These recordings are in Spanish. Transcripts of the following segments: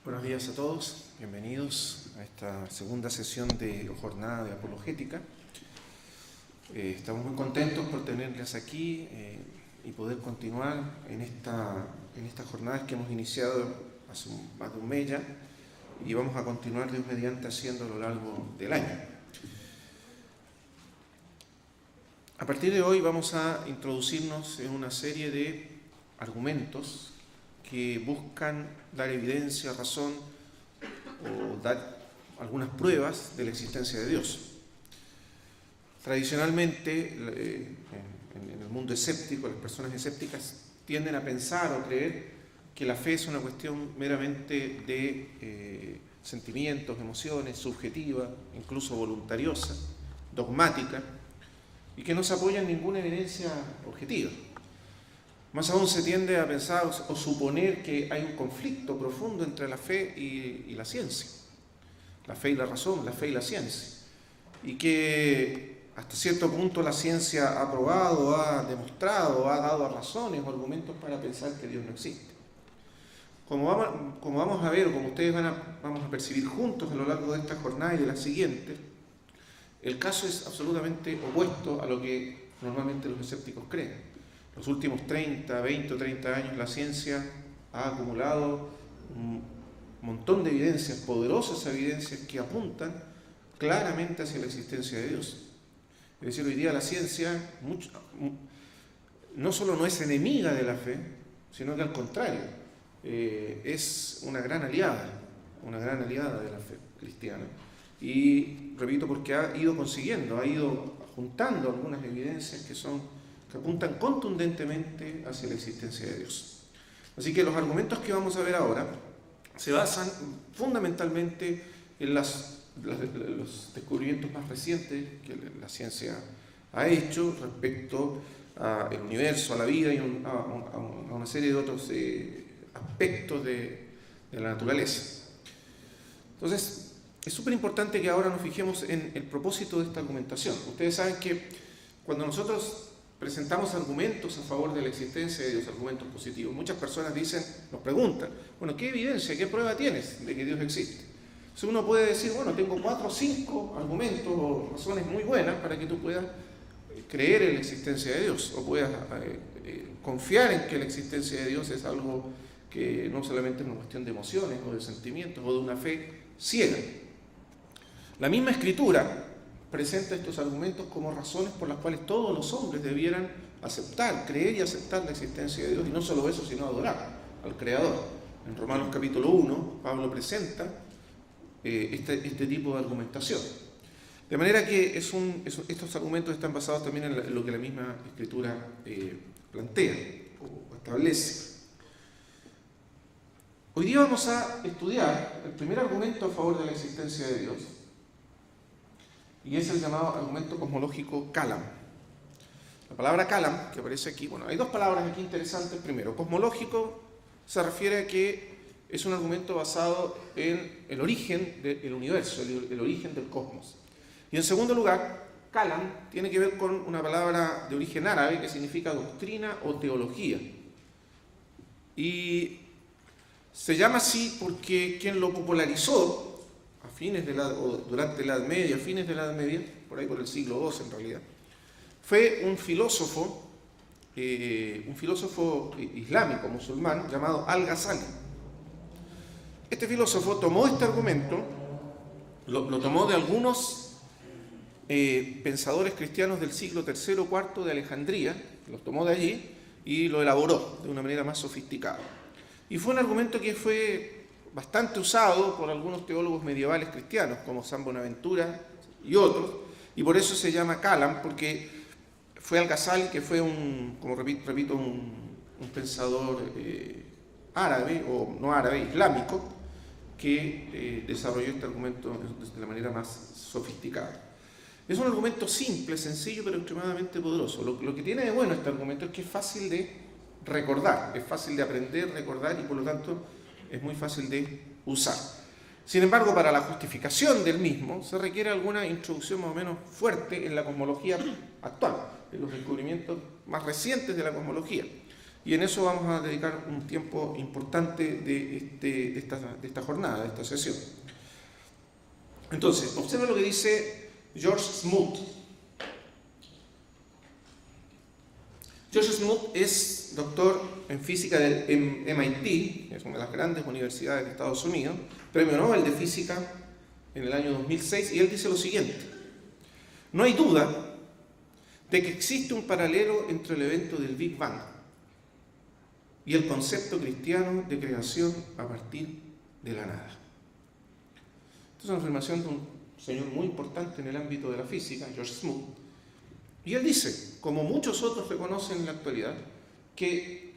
Buenos días a todos, bienvenidos a esta segunda sesión de jornada de apologética. Estamos muy contentos por tenerles aquí y poder continuar en estas jornadas que hemos iniciado hace más de un mes ya, y vamos a continuar Dios mediante haciendo a lo largo del año. A partir de hoy vamos a introducirnos en una serie de argumentos que buscan dar evidencia, razón o dar algunas pruebas de la existencia de Dios. Tradicionalmente, en el mundo escéptico, las personas escépticas tienden a pensar o creer que la fe es una cuestión meramente de sentimientos, emociones, subjetiva, incluso voluntariosa, dogmática, y que no se apoya en ninguna evidencia objetiva. Más aún se tiende a pensar o suponer que hay un conflicto profundo entre la fe y la ciencia, la fe y la razón, la fe y la ciencia, y que hasta cierto punto la ciencia ha probado, ha demostrado, ha dado razones o argumentos para pensar que Dios no existe. Como vamos a ver, o como ustedes vamos a percibir juntos a lo largo de esta jornada y de las siguientes, el caso es absolutamente opuesto a lo que normalmente los escépticos creen. Los últimos 30, 20 o 30 años la ciencia ha acumulado un montón de evidencias, poderosas evidencias que apuntan claramente hacia la existencia de Dios. Es decir, hoy día la ciencia no solo no es enemiga de la fe, sino que al contrario, es una gran aliada de la fe cristiana. Y repito, porque ha ido juntando algunas evidencias que apuntan contundentemente hacia la existencia de Dios. Así que los argumentos que vamos a ver ahora se basan fundamentalmente en los descubrimientos más recientes que la ciencia ha hecho respecto al universo, a la vida y a una serie de otros aspectos de la naturaleza. Entonces, es súper importante que ahora nos fijemos en el propósito de esta argumentación. Ustedes saben que cuando nosotros presentamos argumentos a favor de la existencia de Dios, argumentos positivos, muchas personas nos preguntan, bueno, ¿qué evidencia, qué prueba tienes de que Dios existe? Entonces uno puede decir, bueno, tengo 4 o 5 argumentos o razones muy buenas para que tú puedas creer en la existencia de Dios, o puedas confiar en que la existencia de Dios es algo que no solamente es una cuestión de emociones o de sentimientos o de una fe ciega. La misma Escritura presenta estos argumentos como razones por las cuales todos los hombres debieran creer y aceptar la existencia de Dios, y no solo eso, sino adorar al Creador. En Romanos capítulo 1, Pablo presenta este tipo de argumentación. De manera que estos argumentos están basados también en lo que la misma Escritura plantea o establece. Hoy día vamos a estudiar el primer argumento a favor de la existencia de Dios, y es el llamado argumento cosmológico Kalam. La palabra Kalam, que aparece aquí, hay 2 palabras aquí interesantes. Primero, cosmológico se refiere a que es un argumento basado en el origen del universo, el origen del cosmos. Y en segundo lugar, Kalam tiene que ver con una palabra de origen árabe que significa doctrina o teología. Y se llama así porque quien lo popularizó durante la Edad Media, fines de la Edad Media, por ahí por el siglo II en realidad, fue un filósofo islámico, musulmán, llamado Al-Ghazali. Este filósofo tomó este argumento, lo tomó de algunos pensadores cristianos del siglo III o IV de Alejandría, los tomó de allí y lo elaboró de una manera más sofisticada. Y fue un argumento que fue bastante usado por algunos teólogos medievales cristianos, como San Bonaventura y otros, y por eso se llama Kalam, porque fue Al-Ghazali, que fue un pensador árabe, o no árabe, islámico, que desarrolló este argumento de la manera más sofisticada. Es un argumento simple, sencillo, pero extremadamente poderoso. Lo que tiene de bueno este argumento es que es fácil de recordar, es fácil de aprender, recordar, y por lo tanto es muy fácil de usar. Sin embargo, para la justificación del mismo se requiere alguna introducción más o menos fuerte en la cosmología actual, en los descubrimientos más recientes de la cosmología. y en eso vamos a dedicar un tiempo importante de esta jornada, de esta sesión. Entonces, observa lo que dice George Smoot. George Smoot es doctor en física del MIT, que es una de las grandes universidades de Estados Unidos, premio Nobel de Física en el año 2006, y él dice lo siguiente: no hay duda de que existe un paralelo entre el evento del Big Bang y el concepto cristiano de creación a partir de la nada. Esta es una afirmación de un señor muy importante en el ámbito de la física, George Smoot, y él dice, como muchos otros reconocen en la actualidad, que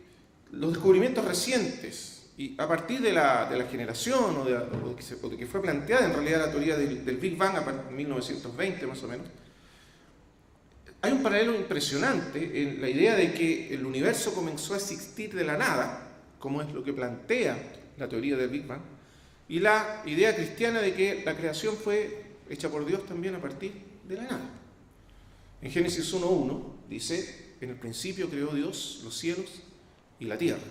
los descubrimientos recientes, y a partir de la generación o de que fue planteada en realidad la teoría del Big Bang a partir de 1920 más o menos, hay un paralelo impresionante en la idea de que el universo comenzó a existir de la nada, como es lo que plantea la teoría del Big Bang, y la idea cristiana de que la creación fue hecha por Dios también a partir de la nada. En Génesis 1:1 dice: en el principio creó Dios los cielos y la tierra.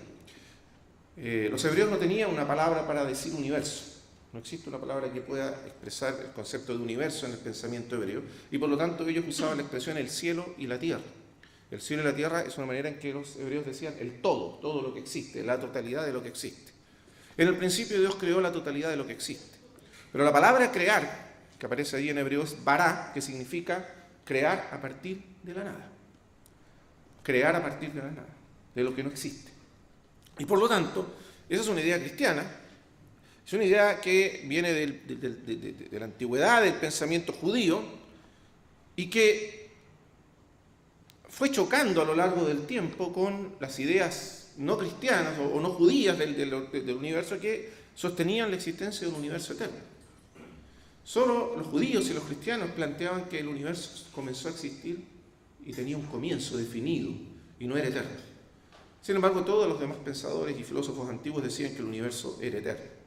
Los hebreos no tenían una palabra para decir universo. No existe una palabra que pueda expresar el concepto de universo en el pensamiento hebreo, y por lo tanto ellos usaban la expresión el cielo y la tierra. El cielo y la tierra es una manera en que los hebreos decían el todo lo que existe, la totalidad de lo que existe. En el principio Dios creó la totalidad de lo que existe. Pero la palabra crear, que aparece ahí en hebreo, es bará, que significa crear a partir de la nada. Crear a partir de la nada, de lo que no existe. Y por lo tanto, esa es una idea cristiana. Es una idea que viene de la antigüedad, del pensamiento judío, y que fue chocando a lo largo del tiempo con las ideas no cristianas o no judías del universo, que sostenían la existencia de un universo eterno. Solo los judíos y los cristianos planteaban que el universo comenzó a existir y tenía un comienzo definido y no era eterno. Sin embargo, todos los demás pensadores y filósofos antiguos decían que el universo era eterno.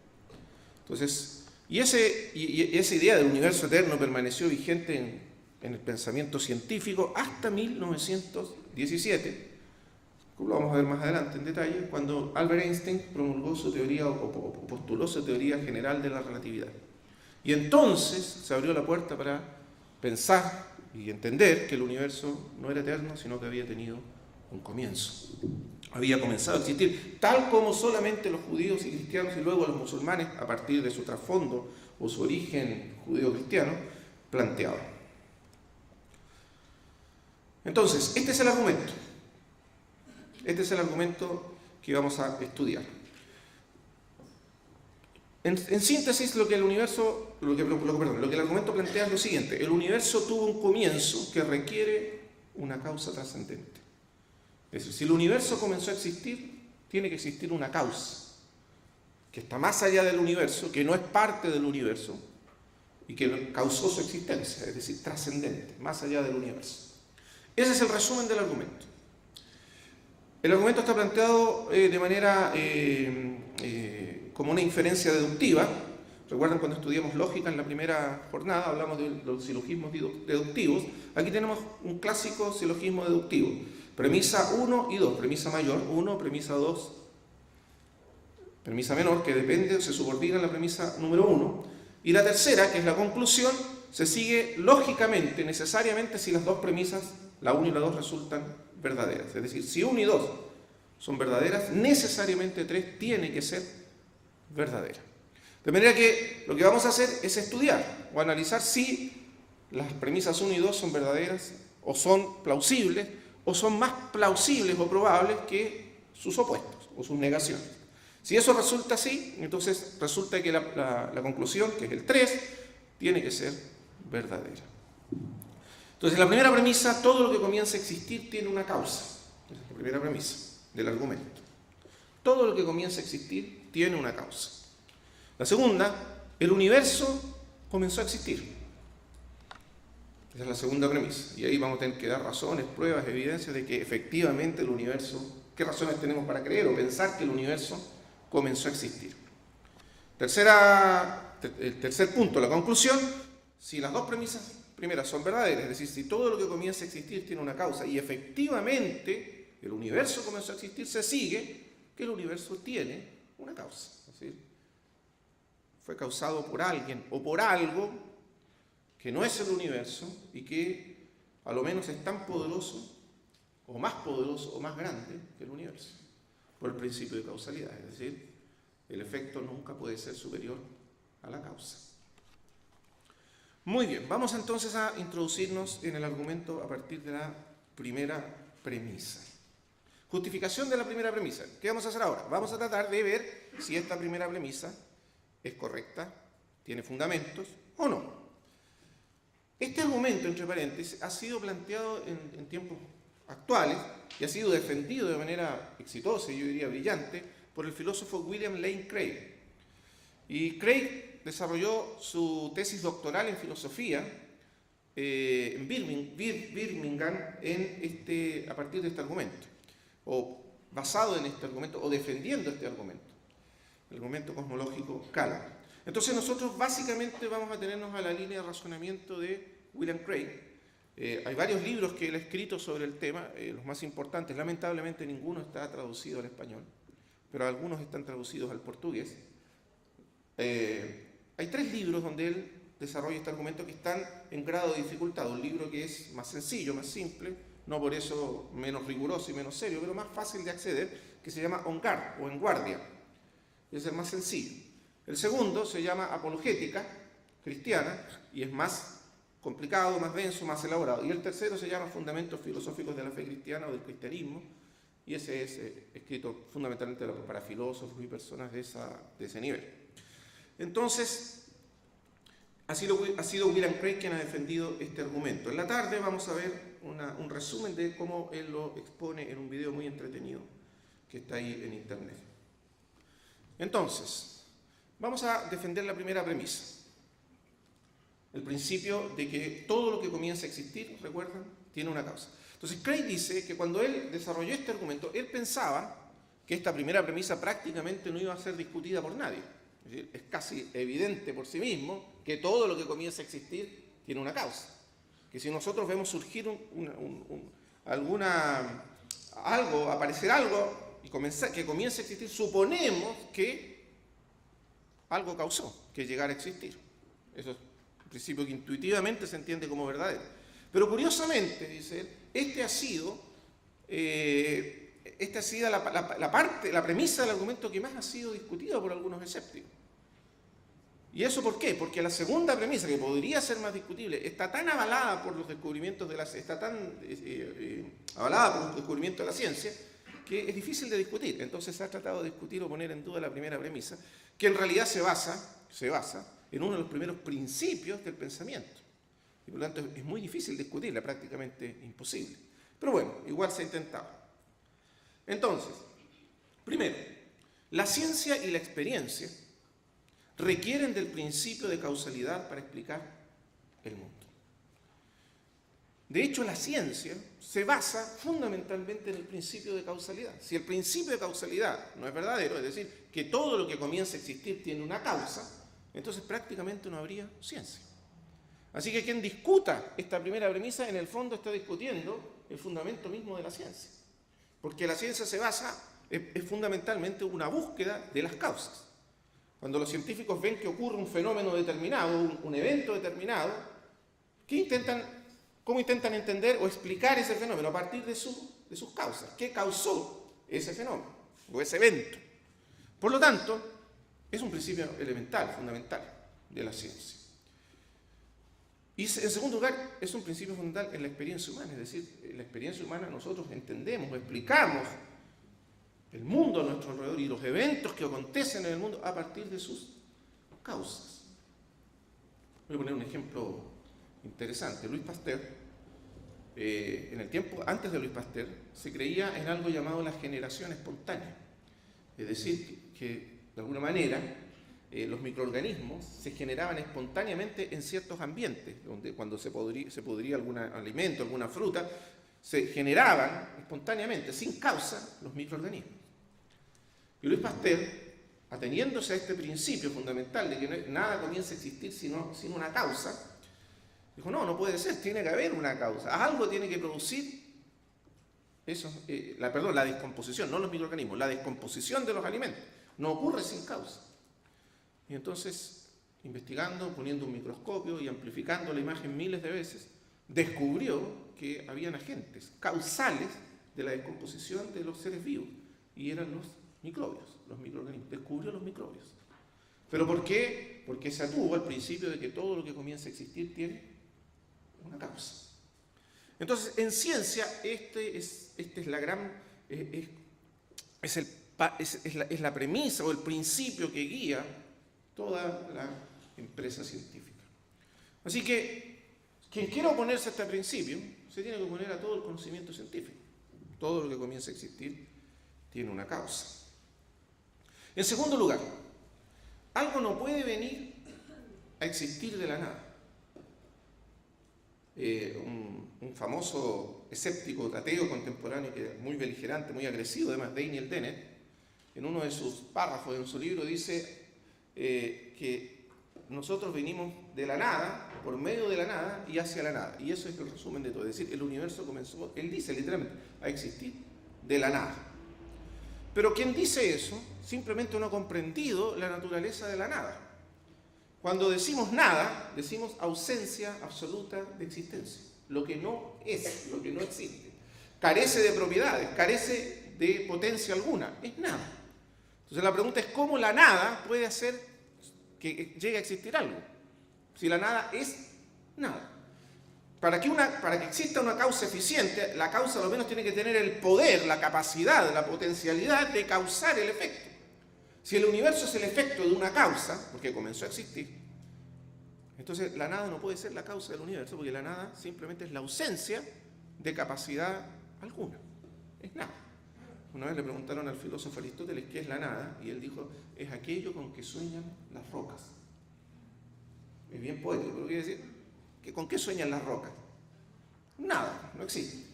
Entonces, esa idea del universo eterno permaneció vigente en el pensamiento científico hasta 1917, como lo vamos a ver más adelante en detalle, cuando Albert Einstein promulgó su teoría o postuló su teoría general de la relatividad. Y entonces se abrió la puerta para pensar y entender que el universo no era eterno, sino que había tenido un comienzo. Había comenzado a existir, tal como solamente los judíos y cristianos y luego los musulmanes, a partir de su trasfondo o su origen judío-cristiano, planteaban. Entonces, este es el argumento. Este es el argumento que vamos a estudiar. En síntesis, lo que el argumento plantea es lo siguiente: el universo tuvo un comienzo que requiere una causa trascendente. Es decir, si el universo comenzó a existir, tiene que existir una causa que está más allá del universo, que no es parte del universo y que causó su existencia, es decir, trascendente, más allá del universo. Ese es el resumen del argumento. El argumento está planteado de manera como una inferencia deductiva. Recuerdan cuando estudiamos lógica en la primera jornada, hablamos de los silogismos deductivos. Aquí tenemos un clásico silogismo deductivo. Premisa 1 y 2, premisa mayor 1, premisa 2, premisa menor, que depende o se subordina a la premisa número 1. Y la tercera, que es la conclusión, se sigue lógicamente, necesariamente, si las dos premisas, la 1 y la 2, resultan verdaderas. Es decir, si 1 y 2 son verdaderas, necesariamente 3 tiene que ser verdadera. De manera que lo que vamos a hacer es estudiar o analizar si las premisas 1 y 2 son verdaderas o son plausibles, o son más plausibles o probables que sus opuestos o sus negaciones. Si eso resulta así, entonces resulta que la conclusión, que es el 3, tiene que ser verdadera. Entonces, la primera premisa: todo lo que comienza a existir tiene una causa. Esa es la primera premisa del argumento. Todo lo que comienza a existir tiene una causa. La segunda: el universo comenzó a existir. Esa es la segunda premisa. Y ahí vamos a tener que dar razones, pruebas, evidencias de que efectivamente el universo, ¿qué razones tenemos para creer o pensar que el universo comenzó a existir? El tercer punto, la conclusión: si las dos premisas primeras son verdaderas, es decir, si todo lo que comienza a existir tiene una causa y efectivamente el universo comenzó a existir, se sigue que el universo tiene una causa. Es decir, fue causado por alguien o por algo que no es el universo y que a lo menos es tan poderoso o más grande que el universo, por el principio de causalidad. Es decir, el efecto nunca puede ser superior a la causa. Muy bien, vamos entonces a introducirnos en el argumento a partir de la primera premisa. Justificación de la primera premisa. ¿Qué vamos a hacer ahora? Vamos a tratar de ver si esta primera premisa es correcta, tiene fundamentos o no. Este argumento, entre paréntesis, ha sido planteado en tiempos actuales y ha sido defendido de manera exitosa y yo diría brillante por el filósofo William Lane Craig. Y Craig desarrolló su tesis doctoral en filosofía en Birmingham a partir de este argumento, o basado en este argumento, o defendiendo este argumento, el argumento cosmológico Kalam. Entonces nosotros básicamente vamos a tenernos a la línea de razonamiento de William Craig. Hay varios libros que él ha escrito sobre el tema, los más importantes, lamentablemente ninguno está traducido al español, pero algunos están traducidos al portugués. Hay 3 libros donde él desarrolla este argumento que están en grado de dificultad. Un libro que es más sencillo, más simple, no por eso menos riguroso y menos serio, pero más fácil de acceder, que se llama On Guard o En Guardia. Es el más sencillo. El segundo se llama Apologética Cristiana y es más complicado, más denso, más elaborado. Y el tercero se llama Fundamentos Filosóficos de la Fe Cristiana o del Cristianismo, y ese es escrito fundamentalmente para filósofos y personas de ese nivel. Entonces, ha sido William Craig quien ha defendido este argumento. En la tarde vamos a ver un resumen de cómo él lo expone en un video muy entretenido que está ahí en internet. Entonces, vamos a defender la primera premisa. El principio de que todo lo que comienza a existir, ¿recuerdan?, tiene una causa. Entonces, Craig dice que cuando él desarrolló este argumento, él pensaba que esta primera premisa prácticamente no iba a ser discutida por nadie. Es decir, es casi evidente por sí mismo que todo lo que comienza a existir tiene una causa. Que si nosotros vemos surgir aparecer algo y que comience a existir, suponemos que algo causó que llegara a existir. Eso es un principio que intuitivamente se entiende como verdadero. Pero curiosamente, dice él, esta ha sido la premisa del argumento que más ha sido discutida por algunos escépticos. ¿Y eso por qué? Porque la segunda premisa, que podría ser más discutible, está tan avalada por los descubrimientos de la ciencia, que es difícil de discutir. Entonces se ha tratado de discutir o poner en duda la primera premisa, que en realidad se basa en uno de los primeros principios del pensamiento. Y por lo tanto es muy difícil discutirla, prácticamente imposible. Pero bueno, igual se ha intentado. Entonces, primero, la ciencia y la experiencia requieren del principio de causalidad para explicar el mundo. De hecho, la ciencia se basa fundamentalmente en el principio de causalidad. Si el principio de causalidad no es verdadero, es decir, que todo lo que comienza a existir tiene una causa, entonces prácticamente no habría ciencia. Así que quien discuta esta primera premisa, en el fondo está discutiendo el fundamento mismo de la ciencia. Porque la ciencia es fundamentalmente una búsqueda de las causas. Cuando los científicos ven que ocurre un fenómeno determinado, un evento determinado, ¿cómo intentan entender o explicar ese fenómeno? A partir de sus causas. ¿Qué causó ese fenómeno o ese evento? Por lo tanto, es un principio elemental, fundamental de la ciencia. Y en segundo lugar, es un principio fundamental en la experiencia humana. Es decir, en la experiencia humana nosotros entendemos, explicamos el mundo a nuestro alrededor y los eventos que acontecen en el mundo a partir de sus causas. Voy a poner un ejemplo interesante. Luis Pasteur, en el tiempo antes de Luis Pasteur, se creía en algo llamado la generación espontánea. Es decir, que de alguna manera los microorganismos se generaban espontáneamente en ciertos ambientes, donde cuando se podría algún alimento, alguna fruta, se generaban espontáneamente, sin causa, los microorganismos. Y Luis Pasteur, ateniéndose a este principio fundamental de que nada comienza a existir sin una causa, dijo, no puede ser, tiene que haber una causa, algo tiene que producir la descomposición, no los microorganismos, la descomposición de los alimentos no ocurre sin causa. Y entonces, investigando, poniendo un microscopio y amplificando la imagen miles de veces, descubrió que habían agentes causales de la descomposición de los seres vivos, y eran los microbios, los microorganismos. Descubrió los microbios. ¿Pero por qué? Porque se atuvo al principio de que todo lo que comienza a existir tiene una causa. Entonces, en ciencia, es la premisa o el principio que guía toda la empresa científica. Así que, quien quiera oponerse a este principio, se tiene que oponer a todo el conocimiento científico. Todo lo que comienza a existir tiene una causa. En segundo lugar, algo no puede venir a existir de la nada. Un famoso escéptico ateo contemporáneo, que es muy beligerante, muy agresivo, además, Daniel Dennett, en uno de sus párrafos en su libro dice que nosotros venimos de la nada, por medio de la nada y hacia la nada. Y eso es el resumen de todo. Es decir, el universo comenzó, él dice literalmente, a existir de la nada. Pero quien dice eso simplemente no ha comprendido la naturaleza de la nada. Cuando decimos nada, decimos ausencia absoluta de existencia. Lo que no es, lo que no existe. Carece de propiedades, carece de potencia alguna, es nada. Entonces la pregunta es cómo la nada puede hacer que llegue a existir algo. Si la nada es nada. Para que exista una causa eficiente, la causa al menos tiene que tener el poder, la capacidad, la potencialidad de causar el efecto. Si el universo es el efecto de una causa, porque comenzó a existir, entonces la nada no puede ser la causa del universo, porque la nada simplemente es la ausencia de capacidad alguna. Es nada. Una vez le preguntaron al filósofo Aristóteles qué es la nada, y él dijo, es aquello con que sueñan las rocas. Es bien poético, pero quiere decir que ¿con qué sueñan las rocas? Nada, no existe.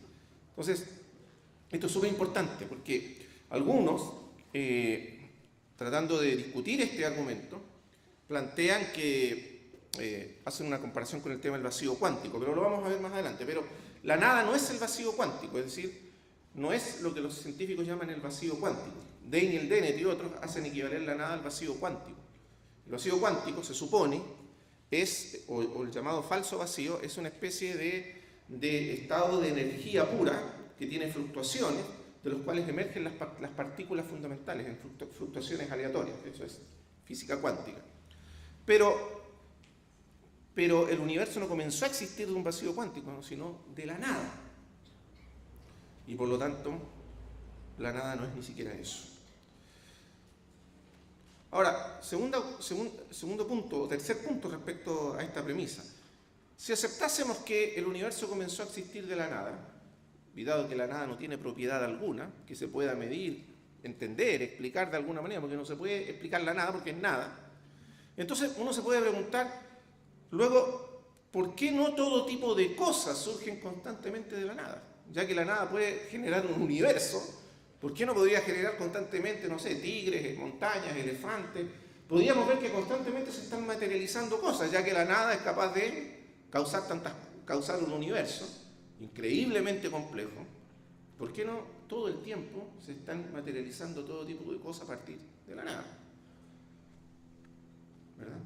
Entonces, esto es súper importante, porque algunos, tratando de discutir este argumento, plantean que hacen una comparación con el tema del vacío cuántico, pero lo vamos a ver más adelante. Pero la nada no es el vacío cuántico, es decir, no es lo que los científicos llaman el vacío cuántico. Daniel Dennett y otros hacen equivaler la nada al vacío cuántico. El vacío cuántico se supone o el llamado falso vacío, es una especie de estado de energía pura que tiene fluctuaciones, de los cuales emergen las partículas fundamentales en fluctuaciones aleatorias. Eso es física cuántica. Pero el universo no comenzó a existir de un vacío cuántico, sino de la nada. Y por lo tanto, la nada no es ni siquiera eso. Ahora, segundo punto, tercer punto respecto a esta premisa. Si aceptásemos que el universo comenzó a existir de la nada, y dado que la nada no tiene propiedad alguna, que se pueda medir, entender, explicar de alguna manera, porque no se puede explicar la nada porque es nada, entonces uno se puede preguntar, luego, ¿por qué no todo tipo de cosas surgen constantemente de la nada? Ya que la nada puede generar un universo, ¿por qué no podría generar constantemente, no sé, tigres, montañas, elefantes? Podríamos ver que constantemente se están materializando cosas, ya que la nada es capaz de causar un universo increíblemente complejo. ¿Por qué no todo el tiempo se están materializando todo tipo de cosas a partir de la nada? ¿Verdad?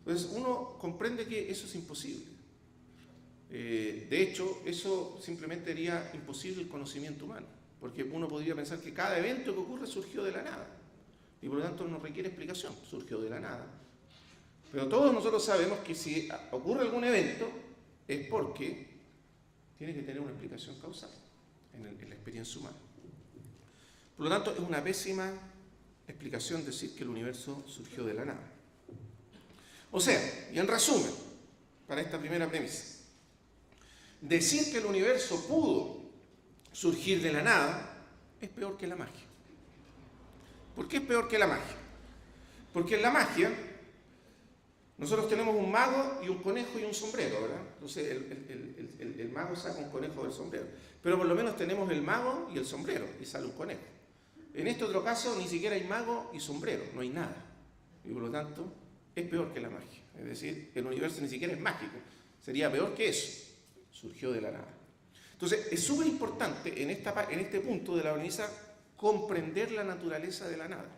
Entonces uno comprende que eso es imposible. De hecho, eso simplemente haría imposible el conocimiento humano, porque uno podría pensar que cada evento que ocurre surgió de la nada, y por lo tanto no requiere explicación, surgió de la nada. Pero todos nosotros sabemos que si ocurre algún evento, es porque tiene que tener una explicación causal en la experiencia humana. Por lo tanto, es una pésima explicación decir que el universo surgió de la nada. O sea, y en resumen, para esta primera premisa, decir que el universo pudo surgir de la nada es peor que la magia. ¿Por qué es peor que la magia? Porque en la magia nosotros tenemos un mago y un conejo y un sombrero, ¿verdad? Entonces el mago saca un conejo del sombrero, pero por lo menos tenemos el mago y el sombrero y sale un conejo. En este otro caso ni siquiera hay mago y sombrero, no hay nada, y por lo tanto es peor que la magia. Es decir, el universo ni siquiera es mágico, sería peor que eso. Surgió de la nada. Entonces, es súper importante en este punto de la premisa comprender la naturaleza de la nada.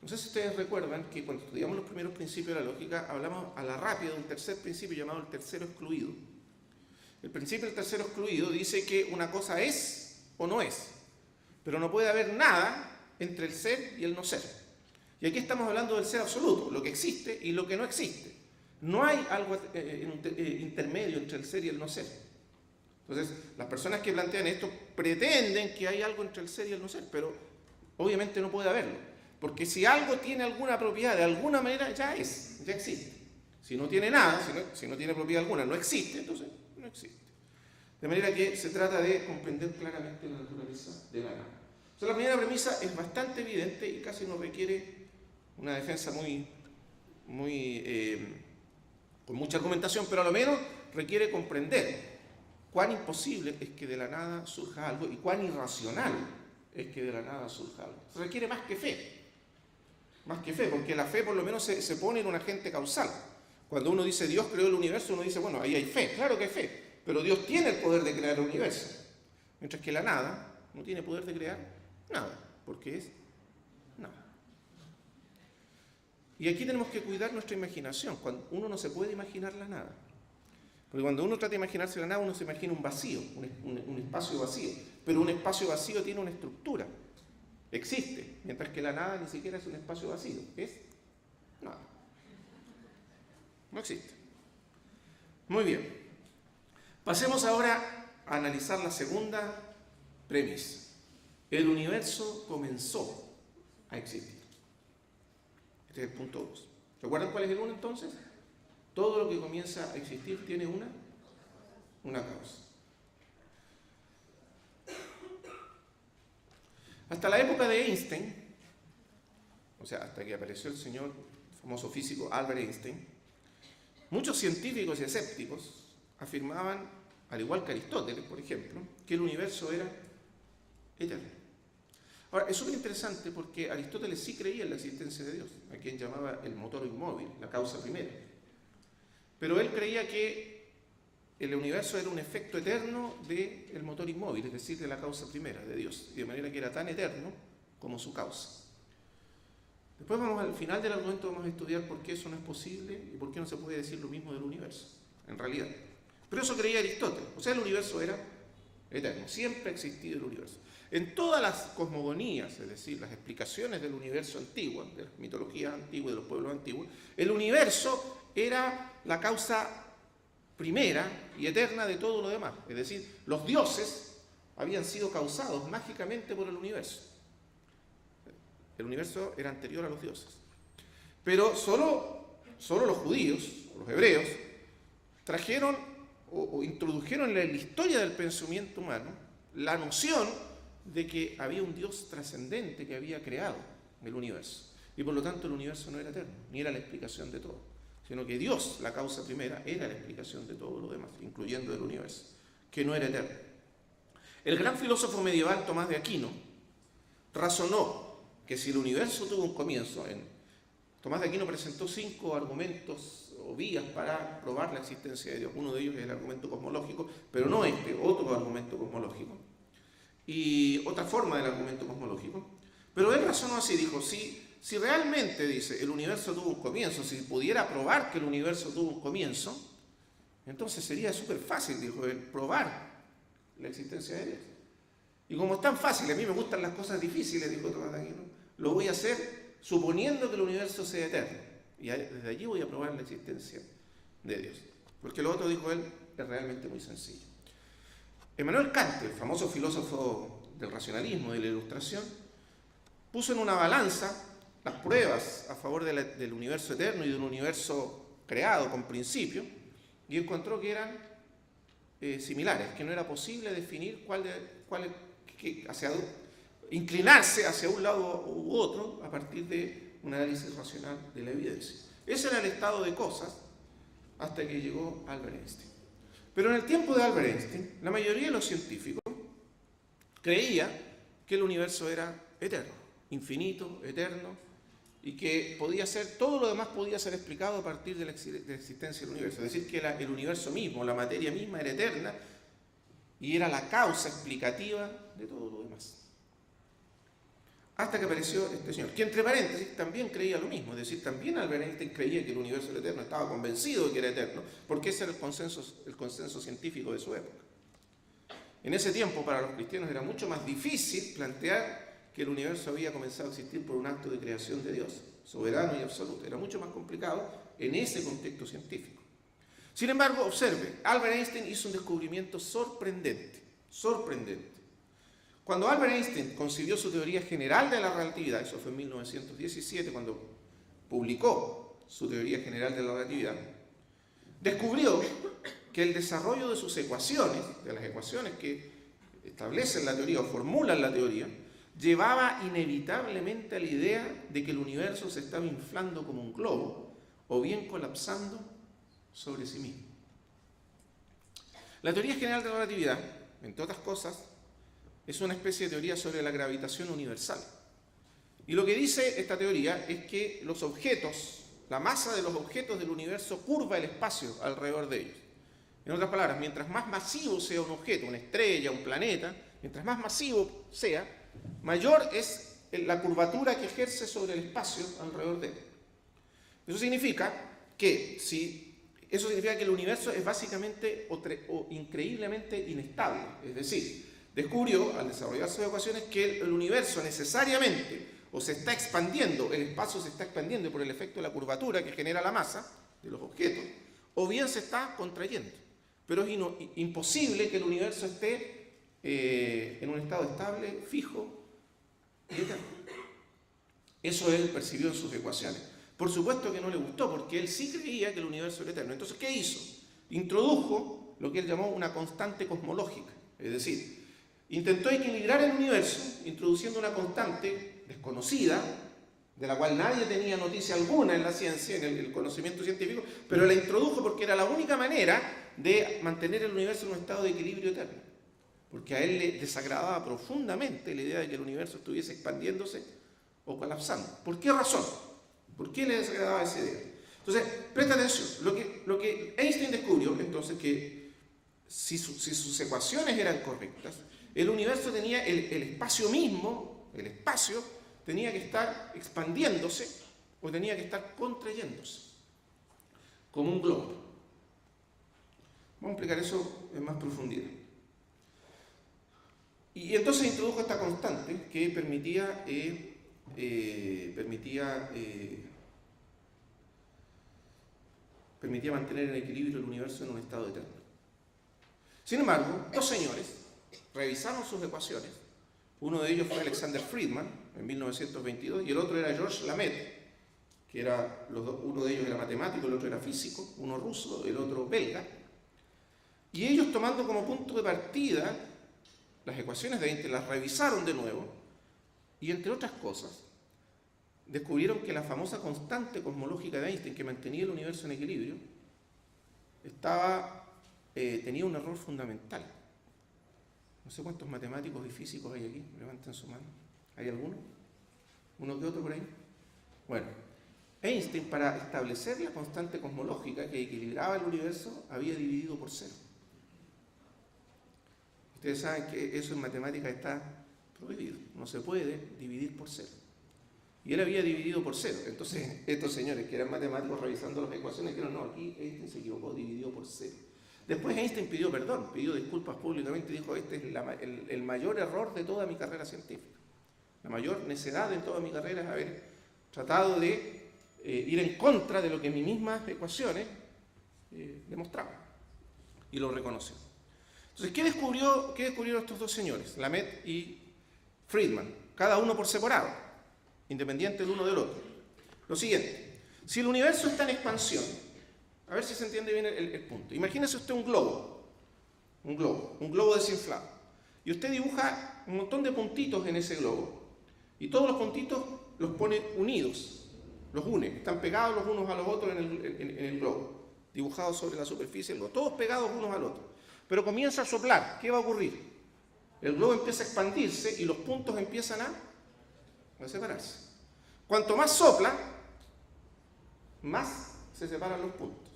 No sé si ustedes recuerdan que cuando estudiamos los primeros principios de la lógica, hablamos a la rápida de un tercer principio llamado el tercero excluido. El principio del tercero excluido dice que una cosa es o no es, pero no puede haber nada entre el ser y el no ser. Y aquí estamos hablando del ser absoluto, lo que existe y lo que no existe. No hay algo intermedio entre el ser y el no ser. Entonces, las personas que plantean esto pretenden que hay algo entre el ser y el no ser, pero obviamente no puede haberlo. Porque si algo tiene alguna propiedad de alguna manera, ya existe. Si no tiene nada, si no tiene propiedad alguna, no existe, entonces no existe. De manera que se trata de comprender claramente la naturaleza de la nada. Entonces, la primera premisa es bastante evidente y casi no requiere una defensa con mucha argumentación, pero a lo menos requiere comprender cuán imposible es que de la nada surja algo y cuán irracional es que de la nada surja algo. Se requiere más que fe, porque la fe por lo menos se pone en un agente causal. Cuando uno dice Dios creó el universo, uno dice, bueno, ahí hay fe, claro que hay fe, pero Dios tiene el poder de crear el universo, mientras que la nada no tiene poder de crear nada, porque es nada. Y aquí tenemos que cuidar nuestra imaginación. Cuando uno no se puede imaginar la nada. Porque cuando uno trata de imaginarse la nada, uno se imagina un vacío, un espacio vacío. Pero un espacio vacío tiene una estructura. Existe. Mientras que la nada ni siquiera es un espacio vacío. Es nada. No existe. Muy bien. Pasemos ahora a analizar la segunda premisa. El universo comenzó a existir. Este es el punto 2. ¿Recuerdan cuál es el 1 entonces? Todo lo que comienza a existir tiene una causa. Hasta la época de Einstein, o sea, hasta que apareció el señor, famoso físico Albert Einstein, muchos científicos y escépticos afirmaban, al igual que Aristóteles, por ejemplo, que el universo era eterno. Ahora, es súper interesante porque Aristóteles sí creía en la existencia de Dios, a quien llamaba el motor inmóvil, la causa primera. Pero él creía que el universo era un efecto eterno del motor inmóvil, es decir, de la causa primera, de Dios, y de manera que era tan eterno como su causa. Después al final del argumento vamos a estudiar por qué eso no es posible y por qué no se puede decir lo mismo del universo, en realidad. Pero eso creía Aristóteles, o sea, el universo era eterno, siempre ha existido el universo. En todas las cosmogonías, es decir, las explicaciones del universo antiguo, de las mitologías antiguas y de los pueblos antiguos, el universo era la causa primera y eterna de todo lo demás. Es decir, los dioses habían sido causados mágicamente por el universo. El universo era anterior a los dioses. Pero solo los judíos, los hebreos, trajeron o introdujeron en la historia del pensamiento humano la noción de que había un Dios trascendente que había creado el universo. Y por lo tanto el universo no era eterno, ni era la explicación de todo, sino que Dios, la causa primera, era la explicación de todo lo demás, incluyendo el universo, que no era eterno. El gran filósofo medieval Tomás de Aquino razonó que si el universo tuvo un comienzo, Tomás de Aquino presentó 5 argumentos o vías para probar la existencia de Dios. Uno de ellos es el argumento cosmológico, pero no otro argumento cosmológico. Y otra forma del argumento cosmológico. Pero él razonó así, dijo, si realmente, dice, el universo tuvo un comienzo, si pudiera probar que el universo tuvo un comienzo, entonces sería súper fácil, dijo él, probar la existencia de Dios. Y como es tan fácil, a mí me gustan las cosas difíciles, dijo Tomás de Aquino, lo voy a hacer suponiendo que el universo sea eterno. Y desde allí voy a probar la existencia de Dios. Porque lo otro, dijo él, es realmente muy sencillo. Emmanuel Kant, el famoso filósofo del racionalismo y de la Ilustración, puso en una balanza las pruebas a favor del universo eterno y de un universo creado con principio, y encontró que eran similares, que no era posible definir inclinarse hacia un lado u otro a partir de un análisis racional de la evidencia. Ese era el estado de cosas hasta que llegó Albert Einstein. Pero en el tiempo de Albert Einstein, la mayoría de los científicos creía que el universo era eterno, infinito, eterno, y que todo lo demás podía ser explicado a partir de la existencia del universo. Es decir, que el universo mismo, la materia misma era eterna y era la causa explicativa de todo lo demás. Hasta que apareció este señor, que entre paréntesis también creía lo mismo, es decir, también Albert Einstein creía que el universo era eterno, estaba convencido de que era eterno, porque ese era el consenso científico de su época. En ese tiempo, para los cristianos era mucho más difícil plantear que el universo había comenzado a existir por un acto de creación de Dios, soberano y absoluto. Era mucho más complicado en ese contexto científico. Sin embargo, observe, Albert Einstein hizo un descubrimiento sorprendente. Cuando Albert Einstein concibió su teoría general de la relatividad, eso fue en 1917, cuando publicó su teoría general de la relatividad, descubrió que el desarrollo de sus ecuaciones, de las ecuaciones que establecen la teoría o formulan la teoría, llevaba inevitablemente a la idea de que el universo se estaba inflando como un globo o bien colapsando sobre sí mismo. La teoría general de la relatividad, entre otras cosas, es una especie de teoría sobre la gravitación universal. Y lo que dice esta teoría es que los objetos, la masa de los objetos del universo curva el espacio alrededor de ellos. En otras palabras, mientras más masivo sea un objeto, una estrella, un planeta, mientras más masivo sea, mayor es la curvatura que ejerce sobre el espacio alrededor de él. Eso significa que el universo es básicamente o increíblemente inestable. Es decir, descubrió al desarrollar sus ecuaciones que el universo necesariamente o se está expandiendo, el espacio se está expandiendo por el efecto de la curvatura que genera la masa de los objetos, o bien se está contrayendo. Pero es imposible que el universo esté en un estado estable, fijo y eterno. Eso él percibió en sus ecuaciones. Por supuesto que no le gustó, porque él sí creía que el universo era eterno. Entonces, ¿qué hizo? Introdujo lo que él llamó una constante cosmológica. Es decir, intentó equilibrar el universo introduciendo una constante desconocida, de la cual nadie tenía noticia alguna en la ciencia, en el conocimiento científico, pero la introdujo porque era la única manera de mantener el universo en un estado de equilibrio eterno. Porque a él le desagradaba profundamente la idea de que el universo estuviese expandiéndose o colapsando. ¿Por qué razón? ¿Por qué le desagradaba esa idea? Entonces, presta atención. Lo que Einstein descubrió, entonces, que si sus ecuaciones eran correctas, el universo tenía el espacio mismo, el espacio tenía que estar expandiéndose o tenía que estar contrayéndose, como un globo. Vamos a explicar eso en más profundidad. Y entonces introdujo esta constante que permitía mantener en equilibrio el universo en un estado eterno. Sin embargo, dos señores revisaron sus ecuaciones. Uno de ellos fue Alexander Friedman en 1922 y el otro era Georges Lamette, que uno de ellos era matemático, el otro era físico, uno ruso, el otro belga. Y ellos, tomando como punto de partida las ecuaciones de Einstein, las revisaron de nuevo y, entre otras cosas, descubrieron que la famosa constante cosmológica de Einstein, que mantenía el universo en equilibrio, tenía un error fundamental. No sé cuántos matemáticos y físicos hay aquí, levanten su mano. ¿Hay alguno? ¿Uno que otro por ahí? Bueno, Einstein, para establecer la constante cosmológica que equilibraba el universo, había dividido por cero. Ustedes saben que eso en matemáticas está prohibido, no se puede dividir por cero. Y él había dividido por cero. Entonces, estos señores que eran matemáticos revisando las ecuaciones dijeron, no, aquí Einstein se equivocó, dividió por cero. Después Einstein pidió perdón, pidió disculpas públicamente y dijo, este es el mayor error de toda mi carrera científica. La mayor necedad de toda mi carrera es haber tratado de ir en contra de lo que mis mismas ecuaciones demostraban. Y lo reconoció. Entonces, ¿qué descubrieron estos dos señores, Lamette y Friedman? Cada uno por separado, independiente el uno del otro. Lo siguiente, si el universo está en expansión, a ver si se entiende bien el punto. Imagínese usted un globo desinflado. Y usted dibuja un montón de puntitos en ese globo. Y todos los puntitos los pone unidos, los une, están pegados los unos a los otros en el globo, dibujados sobre la superficie del globo, todos pegados unos al otro. Pero comienza a soplar, ¿qué va a ocurrir? El globo empieza a expandirse y los puntos empiezan a separarse. Cuanto más sopla, más se separan los puntos.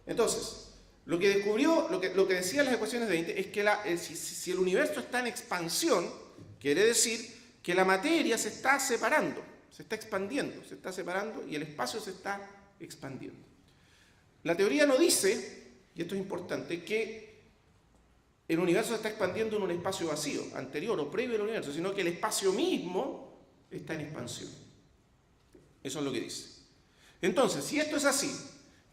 Entonces, Lo que descubrió, lo que decían las ecuaciones de Einstein es que si el universo está en expansión, quiere decir que la materia se está separando, se está expandiendo, se está separando y el espacio se está expandiendo. La teoría no dice, y esto es importante, que el universo se está expandiendo en un espacio vacío, anterior o previo al universo, sino que el espacio mismo está en expansión. Eso es lo que dice. Entonces, si esto es así,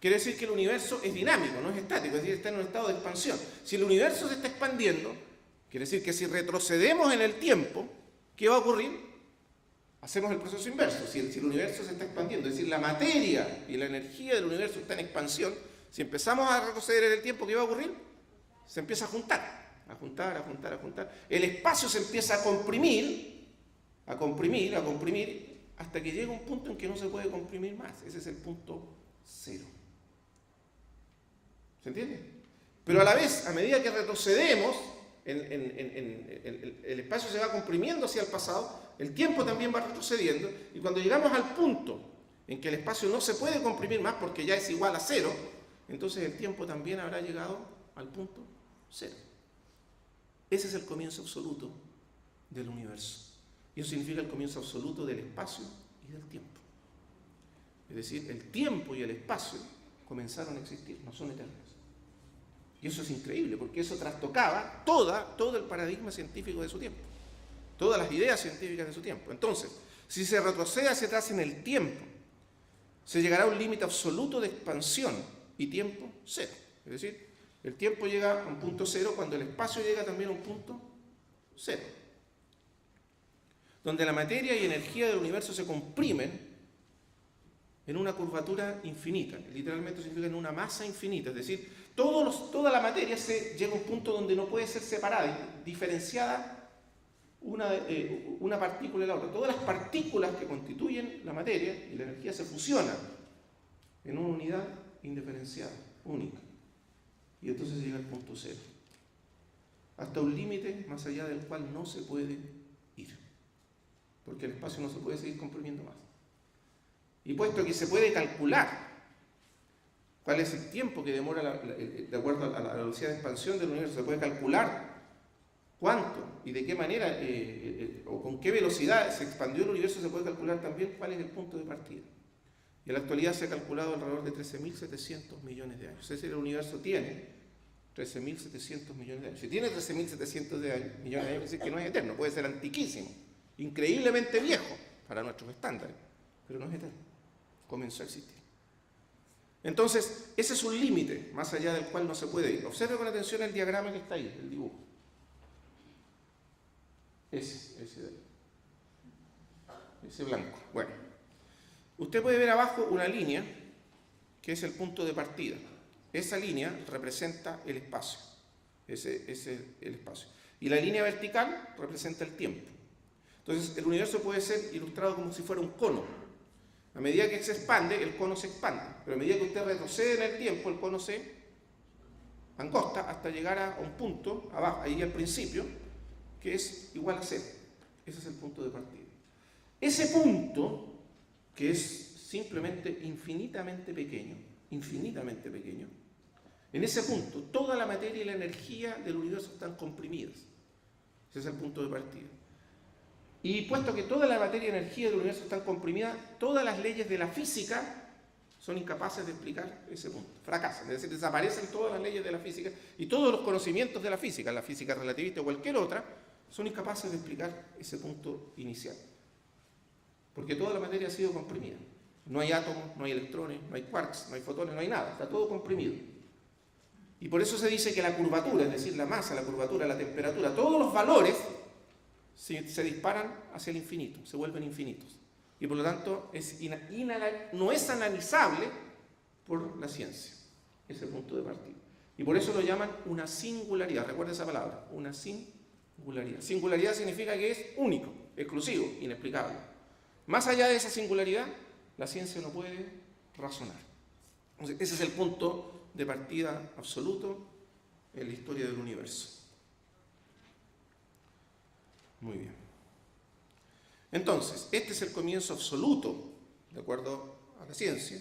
quiere decir que el universo es dinámico, no es estático, es decir, está en un estado de expansión. Si el universo se está expandiendo, quiere decir que si retrocedemos en el tiempo, ¿qué va a ocurrir? Hacemos el proceso inverso. Si el universo se está expandiendo, es decir, la materia y la energía del universo está en expansión, si empezamos a retroceder en el tiempo, ¿qué va a ocurrir? Se empieza a juntar, a juntar, a juntar, a juntar. El espacio se empieza a comprimir, a comprimir, a comprimir, hasta que llega un punto en que no se puede comprimir más. Ese es el punto cero. ¿Se entiende? Pero a la vez, a medida que retrocedemos, el espacio se va comprimiendo hacia el pasado, el tiempo también va retrocediendo, y cuando llegamos al punto en que el espacio no se puede comprimir más porque ya es igual a cero, entonces el tiempo también habrá llegado al punto cero. Ese es el comienzo absoluto del universo. Y eso significa el comienzo absoluto del espacio y del tiempo. Es decir, el tiempo y el espacio comenzaron a existir, no son eternos. Y eso es increíble, porque eso trastocaba todo el paradigma científico de su tiempo, todas las ideas científicas de su tiempo. Entonces, si se retrocede hacia atrás en el tiempo, se llegará a un límite absoluto de expansión y tiempo cero. Es decir, el tiempo llega a un punto cero cuando el espacio llega también a un punto cero, donde la materia y energía del universo se comprimen en una curvatura infinita. Literalmente significa en una masa infinita, es decir, toda la materia llega a un punto donde no puede ser separada, diferenciada una partícula de la otra. Todas las partículas que constituyen la materia y la energía se fusionan en una unidad indiferenciada, única. Y entonces llega al punto cero, hasta un límite más allá del cual no se puede ir, porque el espacio no se puede seguir comprimiendo más. Y puesto que se puede calcular cuál es el tiempo que demora, de acuerdo a la velocidad de expansión del universo, se puede calcular cuánto y de qué manera o con qué velocidad se expandió el universo, se puede calcular también cuál es el punto de partida. Y en la actualidad se ha calculado alrededor de 13.700 millones de años. Es decir, el universo tiene 13.700 millones de años. Si tiene 13.700 millones de años, es decir que no es eterno, puede ser antiquísimo, increíblemente viejo para nuestros estándares, pero no es eterno. Comenzó a existir. Entonces, ese es un límite más allá del cual no se puede ir. Observe con atención el diagrama que está ahí, el dibujo. Ese blanco. Bueno, usted puede ver abajo una línea que es el punto de partida. Esa línea representa el espacio. Ese es el espacio. Y la línea vertical representa el tiempo. Entonces, el universo puede ser ilustrado como si fuera un cono. A medida que se expande, el cono se expande. Pero a medida que usted retrocede en el tiempo, el cono se angosta hasta llegar a un punto, abajo, ahí al principio, que es igual a cero. Ese es el punto de partida. Ese punto, que es simplemente infinitamente pequeño, en ese punto, toda la materia y la energía del universo están comprimidas. Ese es el punto de partida. Y puesto que toda la materia y energía del universo están comprimidas, todas las leyes de la física son incapaces de explicar ese punto. Fracasan, es decir, desaparecen todas las leyes de la física y todos los conocimientos de la física relativista o cualquier otra, son incapaces de explicar ese punto inicial. Porque toda la materia ha sido comprimida. No hay átomos, no hay electrones, no hay quarks, no hay fotones, no hay nada, está todo comprimido. Y por eso se dice que la curvatura, es decir, la masa, la curvatura, la temperatura, todos los valores se disparan hacia el infinito, se vuelven infinitos. Y por lo tanto no es analizable por la ciencia, ese punto de partida. Y por eso lo llaman una singularidad. Recuerda esa palabra, una singularidad. Singularidad significa que es único, exclusivo, inexplicable. Más allá de esa singularidad, la ciencia no puede razonar. Entonces, ese es el punto de partida absoluto en la historia del universo. Muy bien. Entonces, este es el comienzo absoluto, de acuerdo a la ciencia,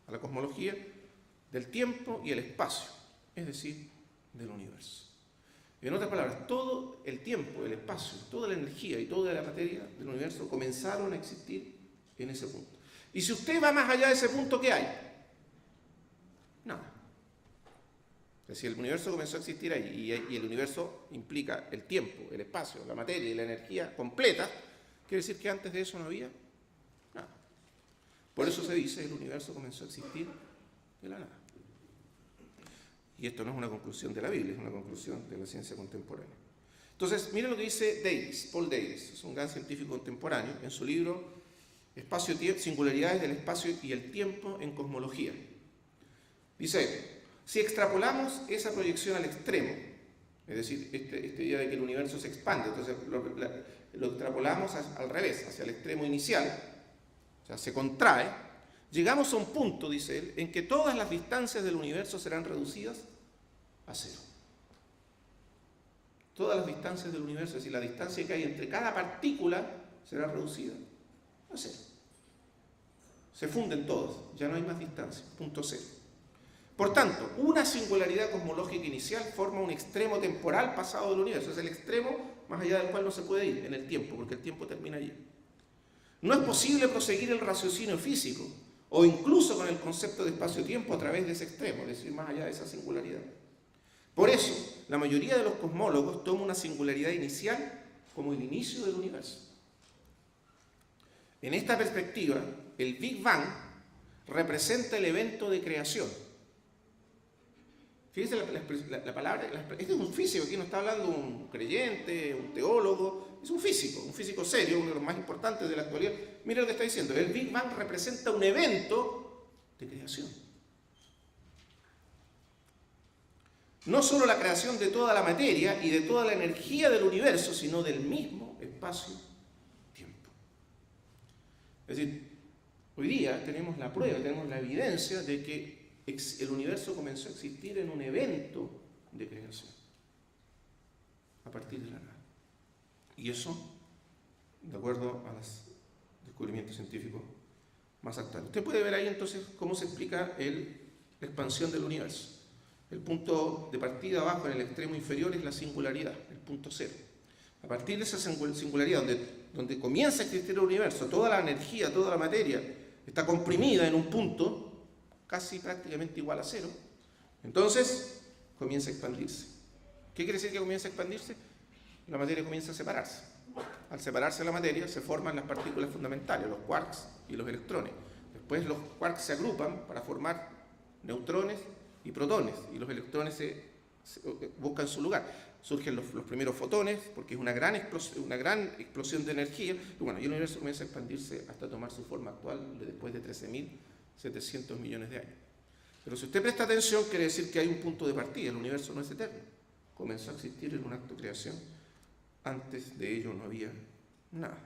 a la cosmología, del tiempo y el espacio. es decir, del universo. En otras palabras, todo el tiempo, el espacio, toda la energía y toda la materia del universo comenzaron a existir en ese punto. Y si usted va más allá de ese punto, ¿qué hay? Nada. Es decir, el universo comenzó a existir ahí, y el universo implica el tiempo, el espacio, la materia y la energía completa. Quiere decir que antes de eso no había nada. Por eso se dice, el universo comenzó a existir de la nada. Y esto no es una conclusión de la Biblia, es una conclusión de la ciencia contemporánea. Entonces, miren lo que dice Davis, Paul Davis, es un gran científico contemporáneo, en su libro Singularidades del espacio y el tiempo en cosmología. Dice, si extrapolamos esa proyección al extremo, es decir, este idea de que el universo se expande, entonces lo extrapolamos al revés, hacia el extremo inicial, o sea, se contrae, llegamos a un punto, dice él, en que todas las distancias del universo serán reducidas a cero. Todas las distancias del universo, es decir, la distancia que hay entre cada partícula será reducida a cero. Se funden todos, ya no hay más distancia, punto cero. Por tanto, una singularidad cosmológica inicial forma un extremo temporal pasado del universo. Es el extremo más allá del cual no se puede ir en el tiempo, porque el tiempo termina allí. No es posible proseguir el raciocinio físico o incluso con el concepto de espacio-tiempo a través de ese extremo, es decir, más allá de esa singularidad. Por eso, la mayoría de los cosmólogos toma una singularidad inicial como el inicio del universo. En esta perspectiva, el Big Bang representa el evento de creación. Fíjense la palabra, este es un físico, aquí no está hablando un creyente, un teólogo, es un físico serio, uno de los más importantes de la actualidad. Mira lo que está diciendo, el Big Bang representa un evento de creación. No solo la creación de toda la materia y de toda la energía del universo, sino del mismo espacio-tiempo. Es decir, hoy día tenemos la prueba, tenemos la evidencia de que el universo comenzó a existir en un evento de creación, a partir de la nada. Y eso, de acuerdo a los descubrimientos científicos más actuales. Usted puede ver ahí entonces cómo se explica la expansión del universo. El punto de partida abajo en el extremo inferior es la singularidad, el punto cero. A partir de esa singularidad, donde comienza a existir el universo, toda la energía, toda la materia está comprimida en un punto casi prácticamente igual a cero, entonces comienza a expandirse. ¿Qué quiere decir que comienza a expandirse? La materia comienza a separarse. Al separarse la materia se forman las partículas fundamentales, los quarks y los electrones. Después los quarks se agrupan para formar neutrones y protones, y los electrones se buscan su lugar. Surgen los primeros fotones, porque es una gran explosión de energía, y bueno, y el universo comienza a expandirse hasta tomar su forma actual después de 13.700 millones de años. Pero si usted presta atención, quiere decir que hay un punto de partida, el universo no es eterno. Comenzó a existir en un acto de creación, antes de ello no había nada.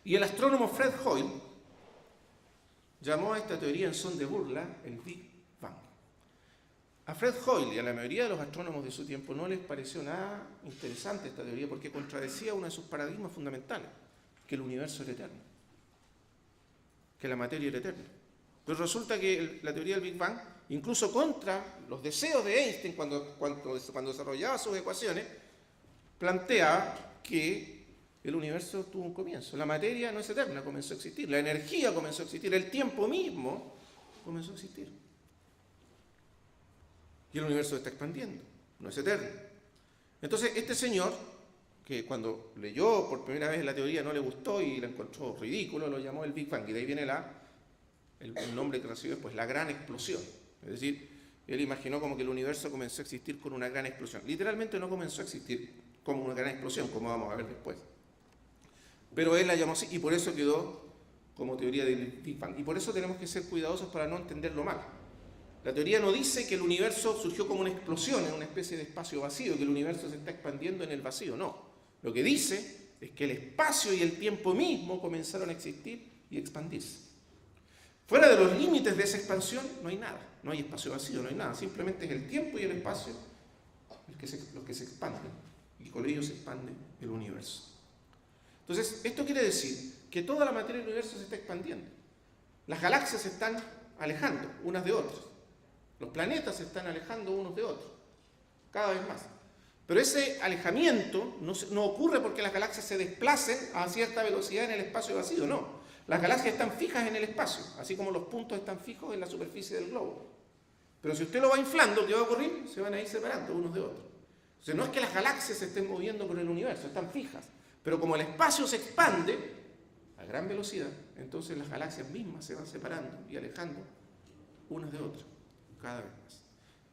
Y el astrónomo Fred Hoyle llamó a esta teoría en son de burla el Big Bang. A Fred Hoyle y a la mayoría de los astrónomos de su tiempo no les pareció nada interesante esta teoría porque contradecía uno de sus paradigmas fundamentales, que el universo era eterno, que la materia era eterna. Pero resulta que la teoría del Big Bang, incluso contra los deseos de Einstein cuando desarrollaba sus ecuaciones, planteaba que el universo tuvo un comienzo. La materia no es eterna, comenzó a existir. La energía comenzó a existir. El tiempo mismo comenzó a existir. Y el universo se está expandiendo, no es eterno. Entonces, este señor, que cuando leyó por primera vez la teoría no le gustó y la encontró ridículo, lo llamó el Big Bang. Y de ahí viene el nombre que recibe después, la gran explosión. Es decir, él imaginó como que el universo comenzó a existir con una gran explosión. Literalmente no comenzó a existir como una gran explosión, como vamos a ver después. Pero él la llamó así y por eso quedó como teoría del Big Bang. Y por eso tenemos que ser cuidadosos para no entenderlo mal. La teoría no dice que el universo surgió como una explosión en una especie de espacio vacío, que el universo se está expandiendo en el vacío, no. Lo que dice es que el espacio y el tiempo mismo comenzaron a existir y expandirse. Fuera de los límites de esa expansión no hay nada, no hay espacio vacío, no hay nada, simplemente es el tiempo y el espacio los que se expanden, y con ellos se expande el universo. Entonces, esto quiere decir que toda la materia del universo se está expandiendo. Las galaxias se están alejando unas de otras. Los planetas se están alejando unos de otros, cada vez más. Pero ese alejamiento no ocurre porque las galaxias se desplacen a cierta velocidad en el espacio vacío, no. Las galaxias están fijas en el espacio, así como los puntos están fijos en la superficie del globo. Pero si usted lo va inflando, ¿qué va a ocurrir? Se van a ir separando unos de otros. O sea, no es que las galaxias se estén moviendo por el universo, están fijas. Pero como el espacio se expande a gran velocidad, entonces las galaxias mismas se van separando y alejando unas de otras, cada vez más.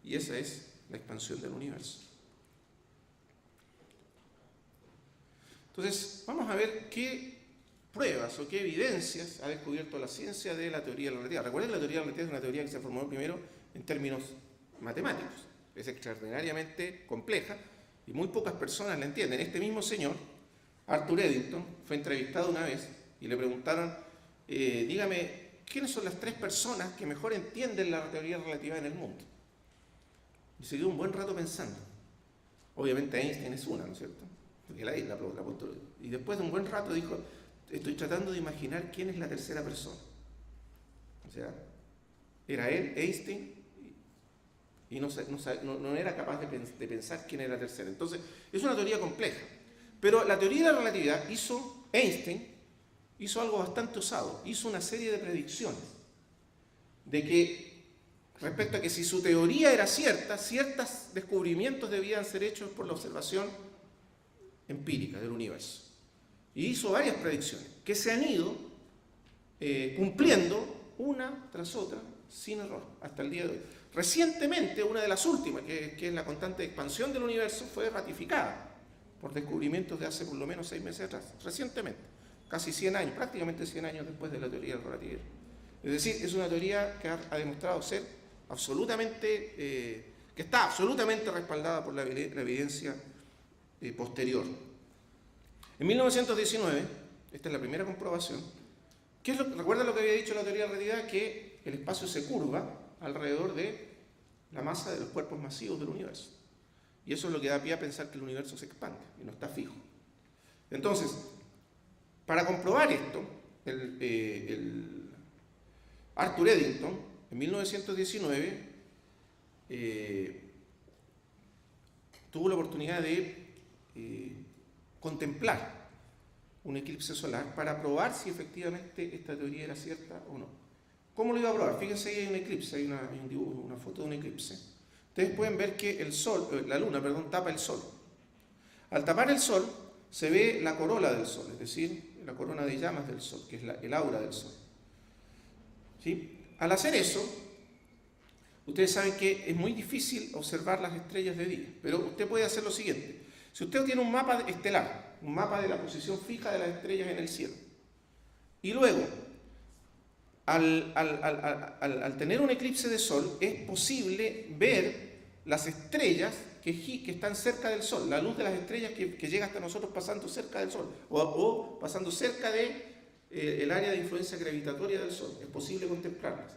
Y esa es la expansión del universo. Entonces, vamos a ver qué pruebas o qué evidencias ha descubierto la ciencia de la teoría de la relatividad. Recuerden, la teoría de la relatividad es una teoría que se formó primero en términos matemáticos. Es extraordinariamente compleja y muy pocas personas la entienden. Este mismo señor, Arthur Eddington, fue entrevistado una vez y le preguntaron, dígame, ¿quiénes son las 3 personas que mejor entienden la teoría de la relatividad en el mundo? Y se quedó un buen rato pensando. Obviamente Einstein es una, ¿no es cierto? Porque la y después de un buen rato dijo, estoy tratando de imaginar quién es la tercera persona. O sea, era él, Einstein, y no era capaz de pensar quién era la tercera. Entonces, es una teoría compleja. Pero la teoría de la relatividad Einstein hizo algo bastante osado. Hizo una serie de predicciones de que, respecto a que si su teoría era cierta, ciertos descubrimientos debían ser hechos por la observación empírica del universo. Y hizo varias predicciones que se han ido cumpliendo una tras otra sin error hasta el día de hoy. Recientemente, una de las últimas, que es la constante expansión del universo, fue ratificada por descubrimientos de hace por lo menos 6 meses atrás, recientemente, casi 100 años, prácticamente 100 años después de la teoría del relativismo. Es decir, es una teoría que ha demostrado ser absolutamente, que está absolutamente respaldada por la evidencia posterior. En 1919, esta es la primera comprobación, ¿recuerda lo que había dicho la teoría de la relatividad? Que el espacio se curva alrededor de la masa de los cuerpos masivos del universo. Y eso es lo que da pie a pensar que el universo se expande y no está fijo. Entonces, para comprobar esto, Arthur Eddington, en 1919, tuvo la oportunidad de contemplar un eclipse solar para probar si efectivamente esta teoría era cierta o no. ¿Cómo lo iba a probar? Fíjense, ahí hay un eclipse, hay un dibujo, una foto de un eclipse. Ustedes pueden ver que la luna, tapa el sol. Al tapar el sol, se ve la corola del sol, es decir, la corona de llamas del sol, que es el aura del sol. ¿Sí? Al hacer eso, ustedes saben que es muy difícil observar las estrellas de día, pero usted puede hacer lo siguiente. Si usted tiene un mapa estelar, un mapa de la posición fija de las estrellas en el cielo, y luego, al tener un eclipse de sol, es posible ver las estrellas que están cerca del sol, la luz de las estrellas que llega hasta nosotros pasando cerca del sol, o pasando cerca del área de influencia gravitatoria del sol. Es posible contemplarlas.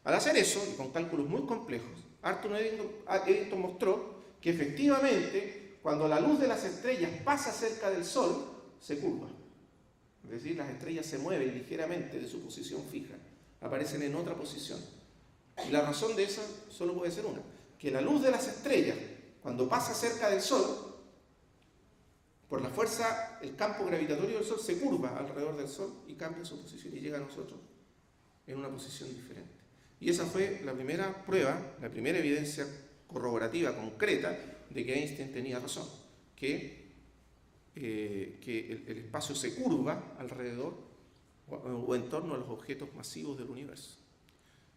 Al hacer eso, y con cálculos muy complejos, Arthur Eddington mostró que efectivamente, cuando la luz de las estrellas pasa cerca del sol, se curva. Es decir, las estrellas se mueven ligeramente de su posición fija, aparecen en otra posición. Y la razón de eso solo puede ser una, que la luz de las estrellas, cuando pasa cerca del sol, por la fuerza, el campo gravitatorio del sol se curva alrededor del sol y cambia su posición y llega a nosotros en una posición diferente. Y esa fue la primera prueba, la primera evidencia corroborativa, concreta, de que Einstein tenía razón, que el espacio se curva alrededor o en torno a los objetos masivos del universo.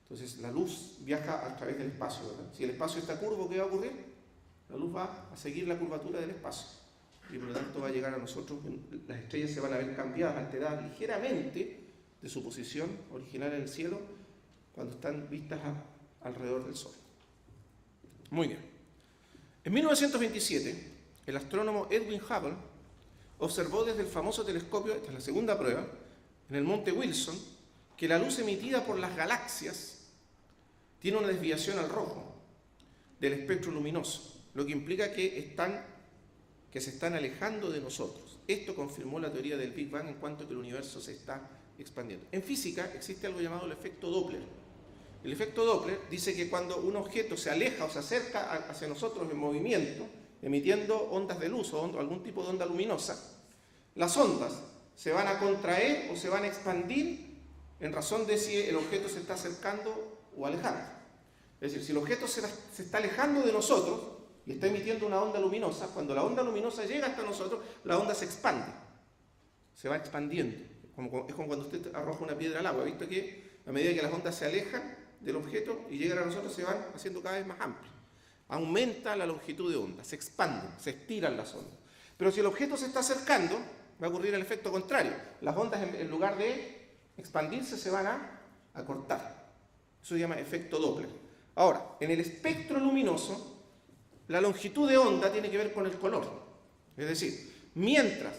Entonces la luz viaja a través del espacio, ¿verdad? Si el espacio está curvo, ¿qué va a ocurrir? La luz va a seguir la curvatura del espacio y por lo tanto va a llegar a nosotros. Las estrellas se van a ver cambiadas, alteradas ligeramente de su posición original en el cielo cuando están vistas alrededor del Sol. Muy bien. En 1927, el astrónomo Edwin Hubble observó desde el famoso telescopio, esta es la segunda prueba, en el monte Wilson, que la luz emitida por las galaxias tiene una desviación al rojo del espectro luminoso, lo que implica que se están alejando de nosotros. Esto confirmó la teoría del Big Bang en cuanto a que el universo se está expandiendo. En física existe algo llamado el efecto Doppler. El efecto Doppler dice que cuando un objeto se aleja o se acerca hacia nosotros en movimiento, emitiendo ondas de luz o algún tipo de onda luminosa, las ondas se van a contraer o se van a expandir en razón de si el objeto se está acercando o alejando. Es decir, si el objeto se está alejando de nosotros y está emitiendo una onda luminosa, cuando la onda luminosa llega hasta nosotros, la onda se expande, se va expandiendo. Es como cuando usted arroja una piedra al agua. ¿Ha visto que a medida que las ondas se alejan del objeto y llegan a nosotros, se van haciendo cada vez más amplias? Aumenta la longitud de onda, se expanden, se estiran las ondas. Pero si el objeto se está acercando, va a ocurrir el efecto contrario. Las ondas, en lugar de expandirse, se van a acortar. Eso se llama efecto Doppler. Ahora, en el espectro luminoso, la longitud de onda tiene que ver con el color. Es decir, mientras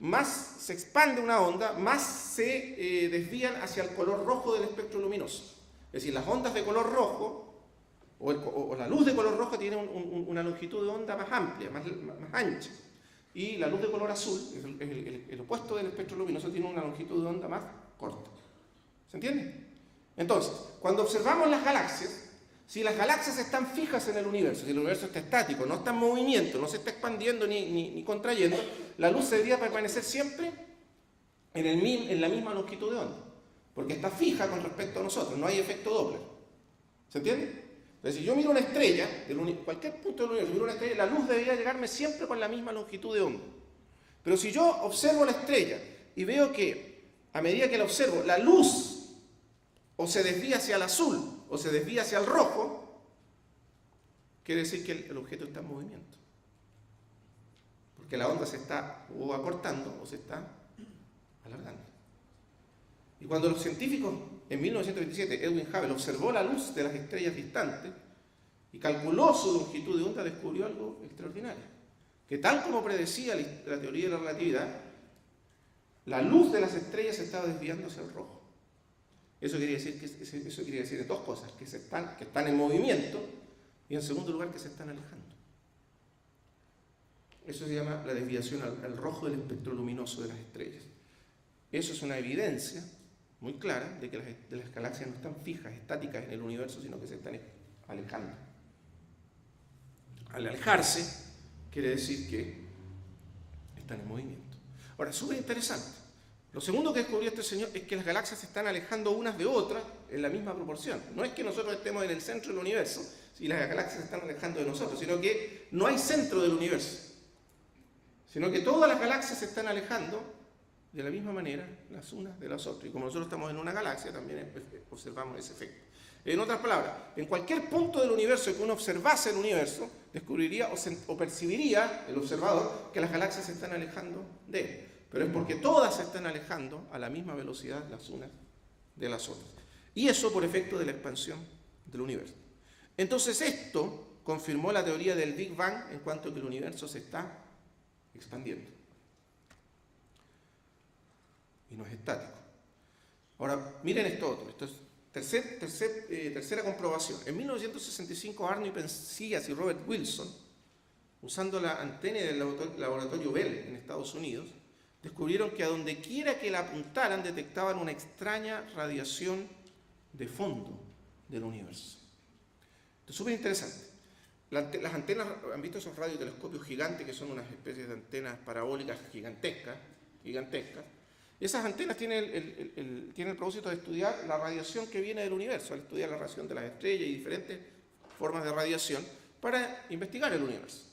más se expande una onda, más se desvían hacia el color rojo del espectro luminoso. Es decir, las ondas de color rojo o la luz de color rojo tiene una longitud de onda más amplia, más ancha. Y la luz de color azul, el opuesto del espectro luminoso, tiene una longitud de onda más corta. ¿Se entiende? Entonces, cuando observamos las galaxias, si las galaxias están fijas en el universo, si el universo está estático, no está en movimiento, no se está expandiendo ni contrayendo, la luz debería permanecer siempre en la misma longitud de onda, porque está fija con respecto a nosotros, no hay efecto Doppler. ¿Se entiende? Entonces, si yo miro una estrella, cualquier punto del universo, miro una estrella, la luz debería llegarme siempre con la misma longitud de onda. Pero si yo observo la estrella y veo que, a medida que la observo, la luz o se desvía hacia el azul o se desvía hacia el rojo, quiere decir que el objeto está en movimiento. Porque la onda se está o acortando o se está alargando. Y cuando los científicos, en 1927, Edwin Hubble observó la luz de las estrellas distantes y calculó su longitud de onda, descubrió algo extraordinario. Que tal como predecía la teoría de la relatividad, la luz de las estrellas se estaba desviando hacia el rojo. Eso quería decir dos cosas, que están en movimiento y, en segundo lugar, que se están alejando. Eso se llama la desviación al rojo del espectro luminoso de las estrellas. Eso es una evidencia muy clara de que las galaxias no están fijas, estáticas en el universo, sino que se están alejando. Al alejarse, quiere decir que están en movimiento. Ahora, súper interesante. Lo segundo que descubrió este señor es que las galaxias se están alejando unas de otras en la misma proporción. No es que nosotros estemos en el centro del universo y las galaxias se están alejando de nosotros, sino que no hay centro del universo, sino que todas las galaxias se están alejando de la misma manera las unas de las otras. Y como nosotros estamos en una galaxia, también observamos ese efecto. En otras palabras, en cualquier punto del universo que uno observase el universo, descubriría o percibiría el observador que las galaxias se están alejando de él. Pero es porque todas se están alejando a la misma velocidad las unas de las otras. Y eso por efecto de la expansión del universo. Entonces esto confirmó la teoría del Big Bang en cuanto a que el universo se está expandiendo. Y no es estático. Ahora, miren esto otro. Esto es tercera comprobación. En 1965, Arnold Penzias y Robert Wilson, usando la antena del laboratorio Bell en Estados Unidos, descubrieron que a donde quiera que la apuntaran detectaban una extraña radiación de fondo del universo. Esto es súper interesante. Las antenas, ¿han visto esos radiotelescopios gigantes que son unas especies de antenas parabólicas gigantescas? Esas antenas tienen el propósito de estudiar la radiación que viene del universo, al estudiar la radiación de las estrellas y diferentes formas de radiación para investigar el universo.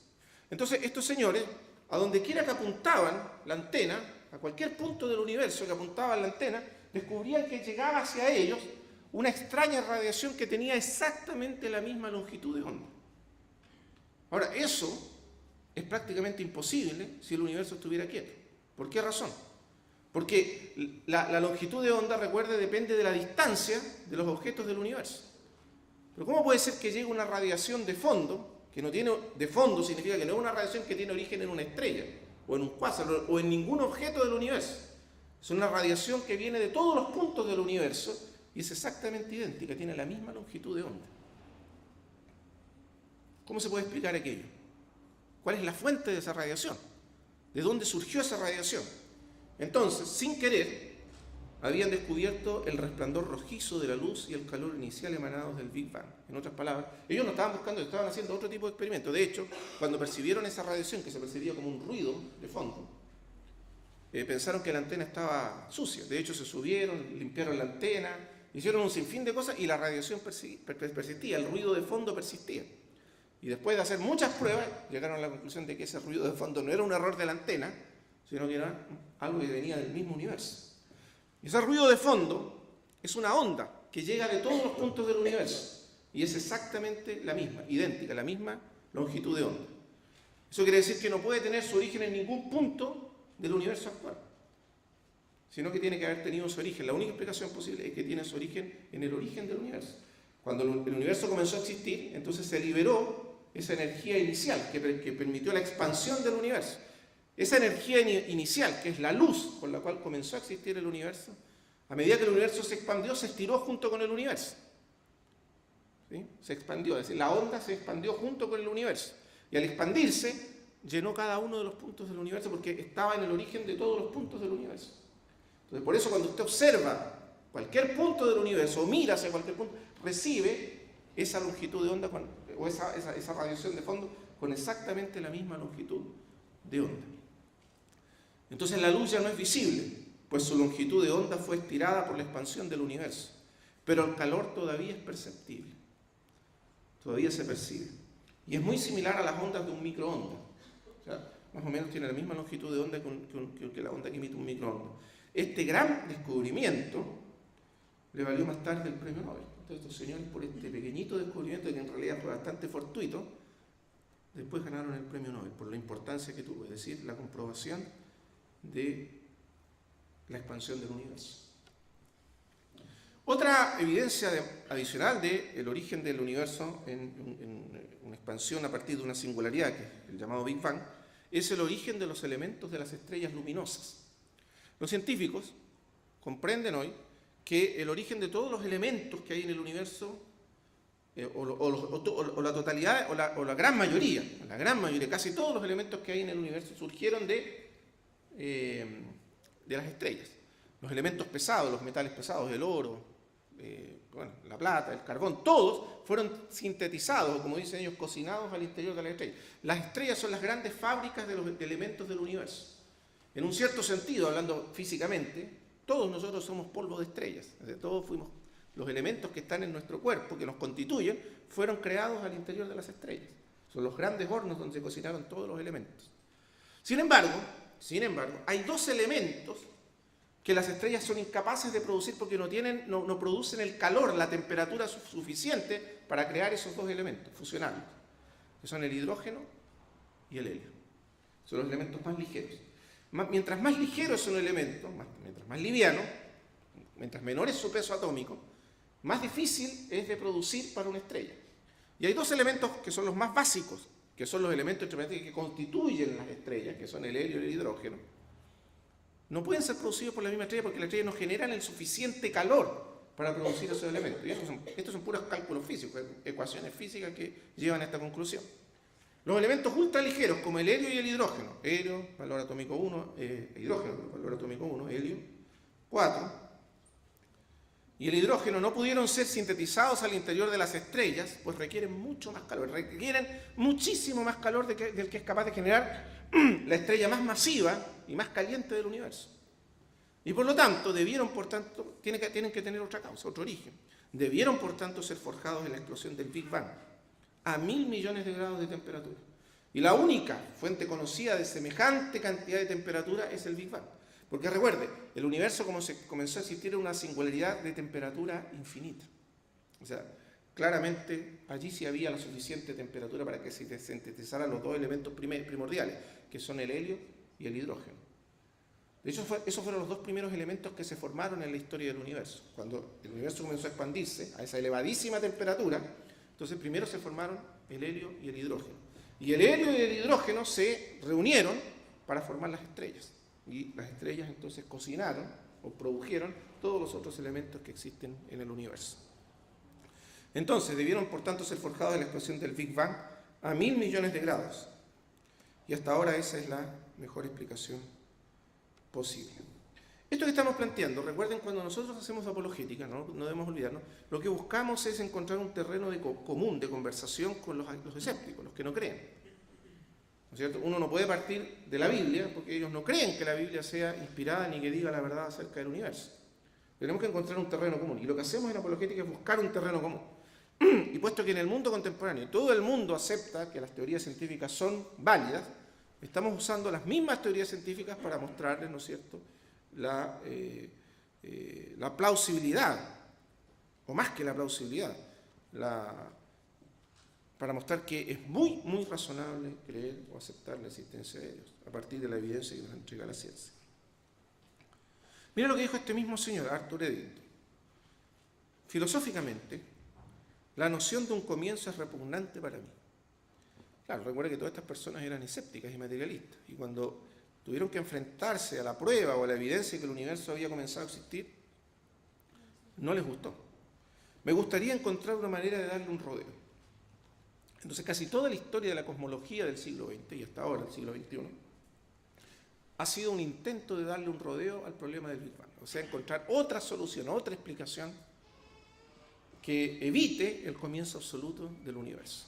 Entonces, estos señores, a donde quiera que apuntaban la antena, a cualquier punto del universo que apuntaban la antena, descubrían que llegaba hacia ellos una extraña radiación que tenía exactamente la misma longitud de onda. Ahora, eso es prácticamente imposible si el universo estuviera quieto. ¿Por qué razón? Porque la longitud de onda, recuerde, depende de la distancia de los objetos del universo. Pero ¿cómo puede ser que llegue una radiación de fondo, que no tiene de fondo significa que no es una radiación que tiene origen en una estrella, o en un cuásar, o en ningún objeto del universo? Es una radiación que viene de todos los puntos del universo y es exactamente idéntica, tiene la misma longitud de onda. ¿Cómo se puede explicar aquello? ¿Cuál es la fuente de esa radiación? ¿De dónde surgió esa radiación? Entonces, sin querer, habían descubierto el resplandor rojizo de la luz y el calor inicial emanados del Big Bang. En otras palabras, ellos no estaban buscando, estaban haciendo otro tipo de experimentos. De hecho, cuando percibieron esa radiación que se percibía como un ruido de fondo, pensaron que la antena estaba sucia. De hecho, se subieron, limpiaron la antena, hicieron un sinfín de cosas y la radiación persistía, el ruido de fondo persistía. Y después de hacer muchas pruebas, llegaron a la conclusión de que ese ruido de fondo no era un error de la antena, sino que era algo que venía del mismo universo. Y ese ruido de fondo es una onda que llega de todos los puntos del universo y es exactamente la misma, idéntica, la misma longitud de onda. Eso quiere decir que no puede tener su origen en ningún punto del universo actual, sino que tiene que haber tenido su origen. La única explicación posible es que tiene su origen en el origen del universo. Cuando el universo comenzó a existir, entonces se liberó esa energía inicial que permitió la expansión del universo. Esa energía inicial, que es la luz con la cual comenzó a existir el universo, a medida que el universo se expandió, se estiró junto con el universo. ¿Sí? Se expandió, es decir, la onda se expandió junto con el universo. Y al expandirse, llenó cada uno de los puntos del universo porque estaba en el origen de todos los puntos del universo. Entonces, por eso cuando usted observa cualquier punto del universo o mira hacia cualquier punto, recibe esa longitud de onda o esa radiación de fondo con exactamente la misma longitud de onda. Entonces la luz ya no es visible, pues su longitud de onda fue estirada por la expansión del universo. Pero el calor todavía es perceptible, todavía se percibe. Y es muy similar a las ondas de un microondas. O sea, más o menos tiene la misma longitud de onda que la onda que emite un microondas. Este gran descubrimiento le valió más tarde el premio Nobel. Entonces estos señores, por este pequeñito descubrimiento, que en realidad fue bastante fortuito, después ganaron el premio Nobel por la importancia que tuvo, es decir, la comprobación de la expansión del universo. Otra evidencia adicional del origen del universo en una expansión a partir de una singularidad, que es el llamado Big Bang, es el origen de los elementos de las estrellas luminosas. Los científicos comprenden hoy que el origen de todos los elementos que hay en el universo, o la totalidad, o la gran mayoría, casi todos los elementos que hay en el universo surgieron de las estrellas. Los elementos pesados, los metales pesados, el oro, la plata, el carbón, todos fueron sintetizados, como dicen ellos, cocinados al interior de las estrellas. Las estrellas son las grandes fábricas de los elementos del universo. En un cierto sentido, hablando físicamente, todos nosotros somos polvo de estrellas. Todos fuimos, los elementos que están en nuestro cuerpo, que nos constituyen, fueron creados al interior de las estrellas. Son los grandes hornos donde se cocinaron todos los elementos. Sin embargo, hay dos elementos que las estrellas son incapaces de producir porque no producen el calor, la temperatura suficiente para crear esos dos elementos, fusionarlos, que son el hidrógeno y el helio. Son los elementos más ligeros. Mientras más ligero es un elemento, mientras más liviano, mientras menor es su peso atómico, más difícil es de producir para una estrella. Y hay dos elementos que son los más básicos, que son los elementos que constituyen las estrellas, que son el helio y el hidrógeno. No pueden ser producidos por la misma estrella porque las estrellas no generan el suficiente calor para producir esos elementos. Y estos son puros cálculos físicos, ecuaciones físicas que llevan a esta conclusión. Los elementos ultraligeros, como el helio y el hidrógeno, helio, valor atómico 1, hidrógeno, valor atómico 1, helio, 4, y el hidrógeno no pudieron ser sintetizados al interior de las estrellas, pues requieren mucho más calor, requieren muchísimo más calor del que es capaz de generar la estrella más masiva y más caliente del universo. Y por lo tanto, tienen que tener otra causa, otro origen. Debieron, por tanto, ser forjados en la explosión del Big Bang, a 1.000 millones de grados de temperatura. Y la única fuente conocida de semejante cantidad de temperatura es el Big Bang. Porque recuerde, el universo comenzó a existir en una singularidad de temperatura infinita. O sea, claramente allí sí había la suficiente temperatura para que se sintetizaran los dos elementos primordiales, que son el helio y el hidrógeno. De hecho, esos fueron los dos primeros elementos que se formaron en la historia del universo. Cuando el universo comenzó a expandirse a esa elevadísima temperatura, entonces primero se formaron el helio y el hidrógeno. Y el helio y el hidrógeno se reunieron para formar las estrellas. Y las estrellas entonces cocinaron o produjeron todos los otros elementos que existen en el universo. Entonces debieron por tanto ser forjados en la explosión del Big Bang a 1.000 millones de grados. Y hasta ahora esa es la mejor explicación posible. Esto que estamos planteando, recuerden, cuando nosotros hacemos apologética, no debemos olvidarnos, lo que buscamos es encontrar un terreno común de conversación con los escépticos, los que no creen. ¿No es cierto? Uno no puede partir de la Biblia porque ellos no creen que la Biblia sea inspirada ni que diga la verdad acerca del universo. Tenemos que encontrar un terreno común, y lo que hacemos en apologética es buscar un terreno común. Y puesto que en el mundo contemporáneo todo el mundo acepta que las teorías científicas son válidas, estamos usando las mismas teorías científicas para mostrarles, ¿no es cierto?, la plausibilidad, o más que la plausibilidad, para mostrar que es muy, muy razonable creer o aceptar la existencia de Dios, a partir de la evidencia que nos entrega la ciencia. Mira lo que dijo este mismo señor, Arthur Eddington. Filosóficamente, la noción de un comienzo es repugnante para mí. Claro, recuerda que todas estas personas eran escépticas y materialistas, y cuando tuvieron que enfrentarse a la prueba o a la evidencia de que el universo había comenzado a existir, no les gustó. Me gustaría encontrar una manera de darle un rodeo. Entonces, casi toda la historia de la cosmología del siglo XX y hasta ahora, el siglo XXI, ha sido un intento de darle un rodeo al problema del Big Bang. O sea, encontrar otra solución, otra explicación que evite el comienzo absoluto del universo.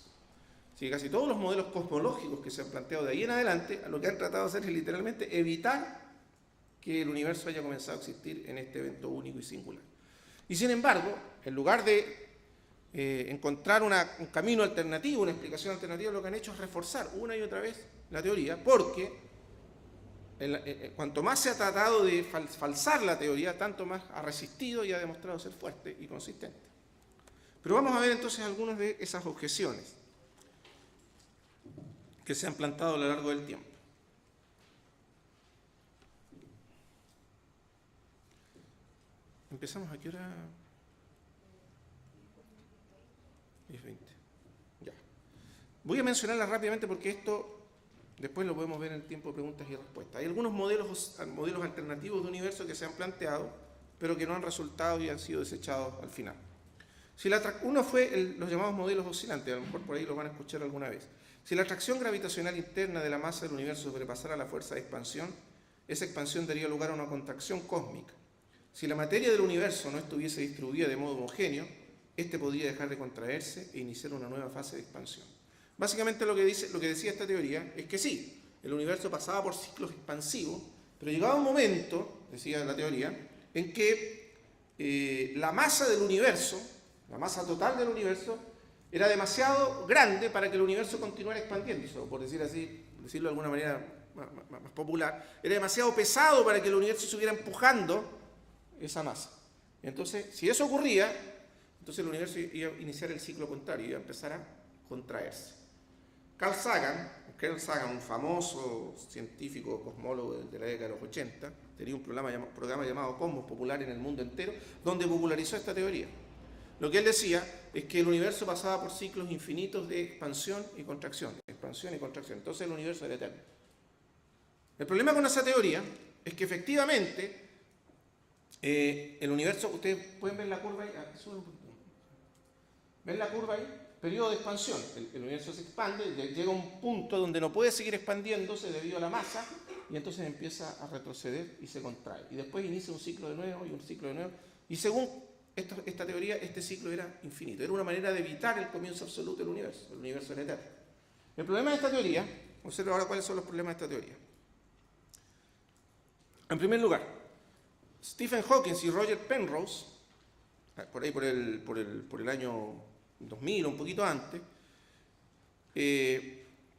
Así que casi todos los modelos cosmológicos que se han planteado de ahí en adelante, lo que han tratado de hacer es literalmente evitar que el universo haya comenzado a existir en este evento único y singular. Y sin embargo, en lugar de encontrar un camino alternativo, una explicación alternativa, lo que han hecho es reforzar una y otra vez la teoría, porque cuanto más se ha tratado de falsar la teoría, tanto más ha resistido y ha demostrado ser fuerte y consistente. Pero vamos a ver entonces algunas de esas objeciones que se han plantado a lo largo del tiempo. ¿Empezamos a qué hora? 10:20. Ya. Voy a mencionarlas rápidamente porque esto después lo podemos ver en el tiempo de preguntas y respuestas. Hay algunos modelos alternativos de universo que se han planteado, pero que no han resultado y han sido desechados al final. Uno fue los llamados modelos oscilantes, a lo mejor por ahí lo van a escuchar alguna vez. Si la atracción gravitacional interna de la masa del universo sobrepasara la fuerza de expansión, esa expansión daría lugar a una contracción cósmica. Si la materia del universo no estuviese distribuida de modo homogéneo, este podría dejar de contraerse e iniciar una nueva fase de expansión. Básicamente lo que decía esta teoría es que sí, el universo pasaba por ciclos expansivos, pero llegaba un momento, decía la teoría, en que la masa del universo, la masa total del universo, era demasiado grande para que el universo continuara expandiéndose, o por decirlo de alguna manera más popular, era demasiado pesado para que el universo siguiera empujando esa masa. Entonces, si eso ocurría, entonces el universo iba a iniciar el ciclo contrario, iba a empezar a contraerse. Carl Sagan, un famoso científico cosmólogo de la década de los 80, tenía un programa llamado Cosmos, popular en el mundo entero, donde popularizó esta teoría. Lo que él decía es que el universo pasaba por ciclos infinitos de expansión y contracción, entonces el universo era eterno. El problema con esa teoría es que efectivamente el universo, ustedes pueden ver la curva ahí, ¿ven la curva ahí? Periodo de expansión, el universo se expande, llega a un punto donde no puede seguir expandiéndose debido a la masa, y entonces empieza a retroceder y se contrae. Y después inicia un ciclo de nuevo y un ciclo de nuevo, y según esta teoría, este ciclo era infinito. Era una manera de evitar el comienzo absoluto del universo. El universo era eterno. El problema de esta teoría, observa ahora cuáles son los problemas de esta teoría. En primer lugar, Stephen Hawking y Roger Penrose, por ahí por el año 2000 o un poquito antes,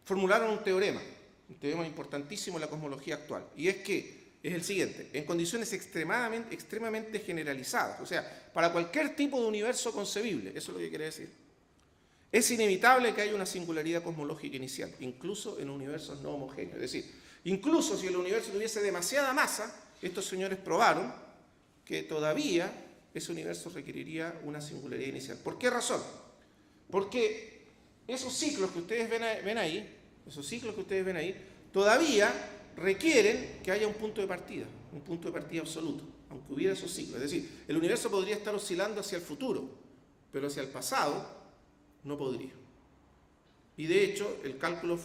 formularon un teorema importantísimo en la cosmología actual, y es que es el siguiente: en condiciones extremadamente generalizadas, o sea, para cualquier tipo de universo concebible, eso es lo que quiere decir, es inevitable que haya una singularidad cosmológica inicial, incluso en universos no homogéneos. Es decir, incluso si el universo tuviese demasiada masa, estos señores probaron que todavía ese universo requeriría una singularidad inicial. ¿Por qué razón? Porque esos ciclos que ustedes ven ahí, todavía requieren que haya un punto de partida absoluto, aunque hubiera esos ciclos. Es decir, el universo podría estar oscilando hacia el futuro, pero hacia el pasado no podría. Y de hecho, el cálculo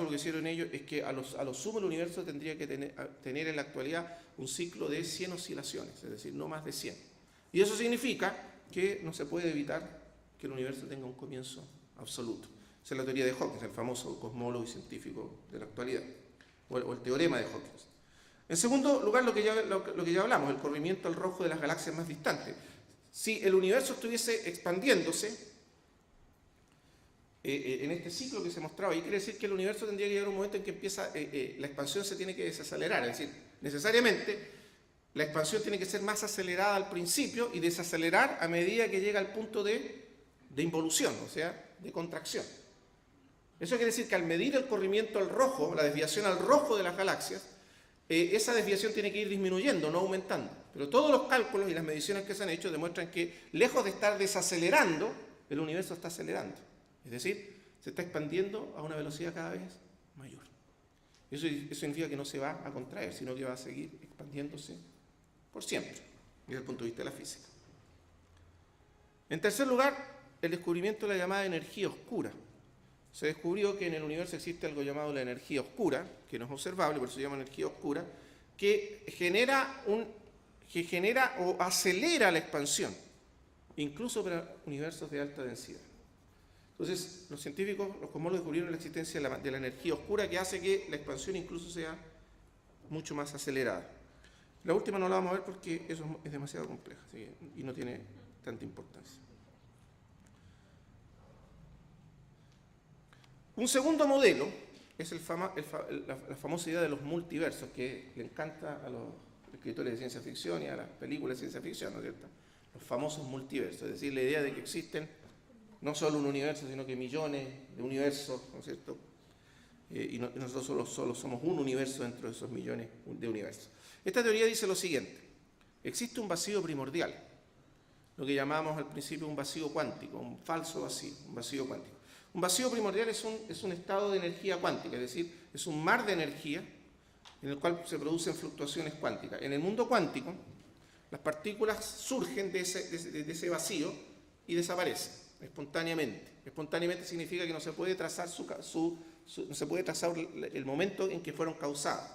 que hicieron ellos es que a lo sumo el universo tendría que tener en la actualidad un ciclo de 100 oscilaciones, es decir, no más de 100. Y eso significa que no se puede evitar que el universo tenga un comienzo absoluto. Esa es la teoría de Hawking, el famoso cosmólogo y científico de la actualidad, o el teorema de Hawking. En segundo lugar, lo que ya hablamos, el corrimiento al rojo de las galaxias más distantes. Si el universo estuviese expandiéndose, en este ciclo que se mostraba, y quiere decir que el universo tendría que llegar a un momento en que empieza, la expansión se tiene que desacelerar, es decir, necesariamente la expansión tiene que ser más acelerada al principio y desacelerar a medida que llega al punto de involución, o sea, de contracción. Eso quiere decir que al medir el corrimiento al rojo, la desviación al rojo de las galaxias, esa desviación tiene que ir disminuyendo, no aumentando. Pero todos los cálculos y las mediciones que se han hecho demuestran que, lejos de estar desacelerando, el universo está acelerando. Es decir, se está expandiendo a una velocidad cada vez mayor. Eso significa que no se va a contraer, sino que va a seguir expandiéndose por siempre, desde el punto de vista de la física. En tercer lugar, el descubrimiento de la llamada energía oscura. Se descubrió que en el universo existe algo llamado la energía oscura, que no es observable, por eso se llama energía oscura, que genera o acelera la expansión, incluso para universos de alta densidad. Entonces, los científicos, los cosmólogos, descubrieron la existencia de la energía oscura que hace que la expansión incluso sea mucho más acelerada. La última no la vamos a ver porque eso es demasiado compleja, ¿sí? Y no tiene tanta importancia. Un segundo modelo es la famosa idea de los multiversos, que le encanta a los escritores de ciencia ficción y a las películas de ciencia ficción, ¿no es cierto? Los famosos multiversos, es decir, la idea de que existen no solo un universo, sino que millones de universos, ¿no es cierto? Y nosotros solo somos un universo dentro de esos millones de universos. Esta teoría dice lo siguiente: existe un vacío primordial, lo que llamamos al principio un vacío cuántico, un falso vacío, un vacío cuántico. Un vacío primordial es un estado de energía cuántica, es decir, es un mar de energía en el cual se producen fluctuaciones cuánticas. En el mundo cuántico, las partículas surgen de ese vacío y desaparecen espontáneamente. Espontáneamente significa que no se puede trazar no se puede trazar el momento en que fueron causadas.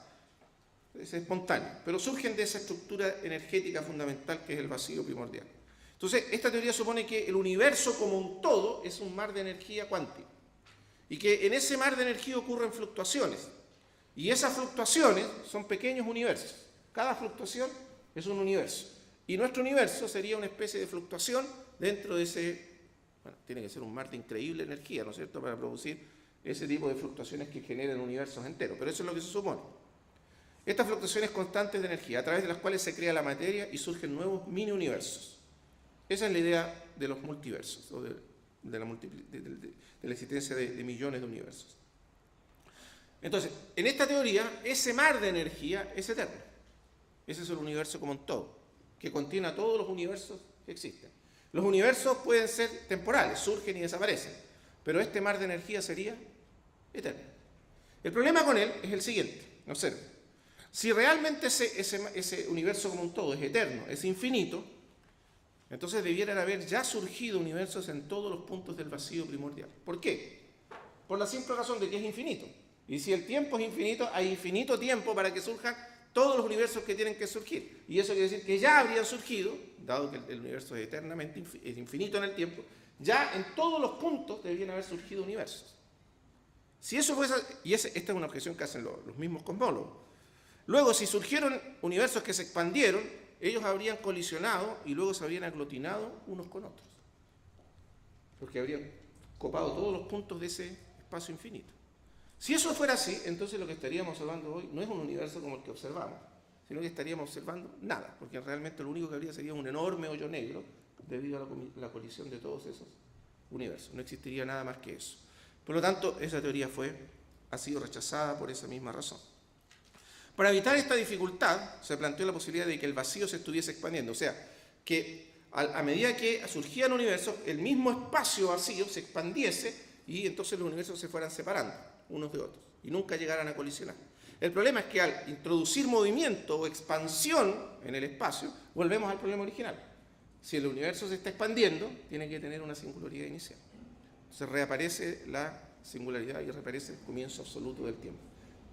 Es espontáneo, pero surgen de esa estructura energética fundamental que es el vacío primordial. Entonces, esta teoría supone que el universo como un todo es un mar de energía cuántica y que en ese mar de energía ocurren fluctuaciones y esas fluctuaciones son pequeños universos. Cada fluctuación es un universo y nuestro universo sería una especie de fluctuación dentro de ese. Bueno, tiene que ser un mar de increíble energía, ¿no es cierto?, para producir ese tipo de fluctuaciones que generan universos enteros, pero eso es lo que se supone. Estas fluctuaciones constantes de energía, a través de las cuales se crea la materia y surgen nuevos mini-universos. Esa es la idea de los multiversos, o de la existencia de millones de universos. Entonces, en esta teoría, ese mar de energía es eterno. Ese es el universo como un todo, que contiene a todos los universos que existen. Los universos pueden ser temporales, surgen y desaparecen, pero este mar de energía sería eterno. El problema con él es el siguiente, observen. Si realmente ese universo como un todo es eterno, es infinito, entonces debieran haber ya surgido universos en todos los puntos del vacío primordial. ¿Por qué? Por la simple razón de que es infinito. Y si el tiempo es infinito, hay infinito tiempo para que surjan todos los universos que tienen que surgir. Y eso quiere decir que ya habrían surgido, dado que el universo es eternamente es infinito en el tiempo, ya en todos los puntos deberían haber surgido universos. Si eso fuese, y esta es una objeción que hacen los mismos cosmólogos. Luego, si surgieron universos que se expandieron, ellos habrían colisionado y luego se habrían aglutinado unos con otros, porque habrían copado todos los puntos de ese espacio infinito. Si eso fuera así, entonces lo que estaríamos observando hoy no es un universo como el que observamos, sino que estaríamos observando nada, porque realmente lo único que habría sería un enorme hoyo negro debido a la colisión de todos esos universos. No existiría nada más que eso. Por lo tanto, esa teoría ha sido rechazada por esa misma razón. Para evitar esta dificultad, se planteó la posibilidad de que el vacío se estuviese expandiendo, o sea, que a medida que surgían universos, el mismo espacio vacío se expandiese y entonces los universos se fueran separando unos de otros y nunca llegaran a colisionar. El problema es que al introducir movimiento o expansión en el espacio, volvemos al problema original. Si el universo se está expandiendo, tiene que tener una singularidad inicial. Entonces reaparece la singularidad y reaparece el comienzo absoluto del tiempo.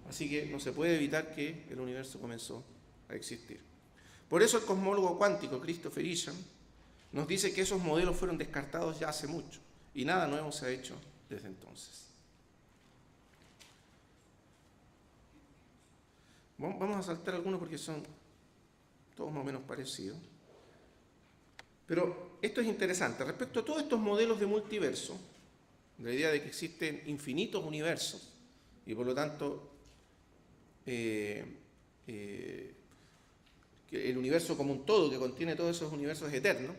Así que no se puede evitar que el universo comenzó a existir. Por eso el cosmólogo cuántico Christopher Isham nos dice que esos modelos fueron descartados ya hace mucho y nada nuevo se ha hecho desde entonces. Vamos a saltar algunos porque son todos más o menos parecidos. Pero esto es interesante. Respecto a todos estos modelos de multiverso, la idea de que existen infinitos universos y por lo tanto que el universo como un todo, que contiene todos esos universos eternos,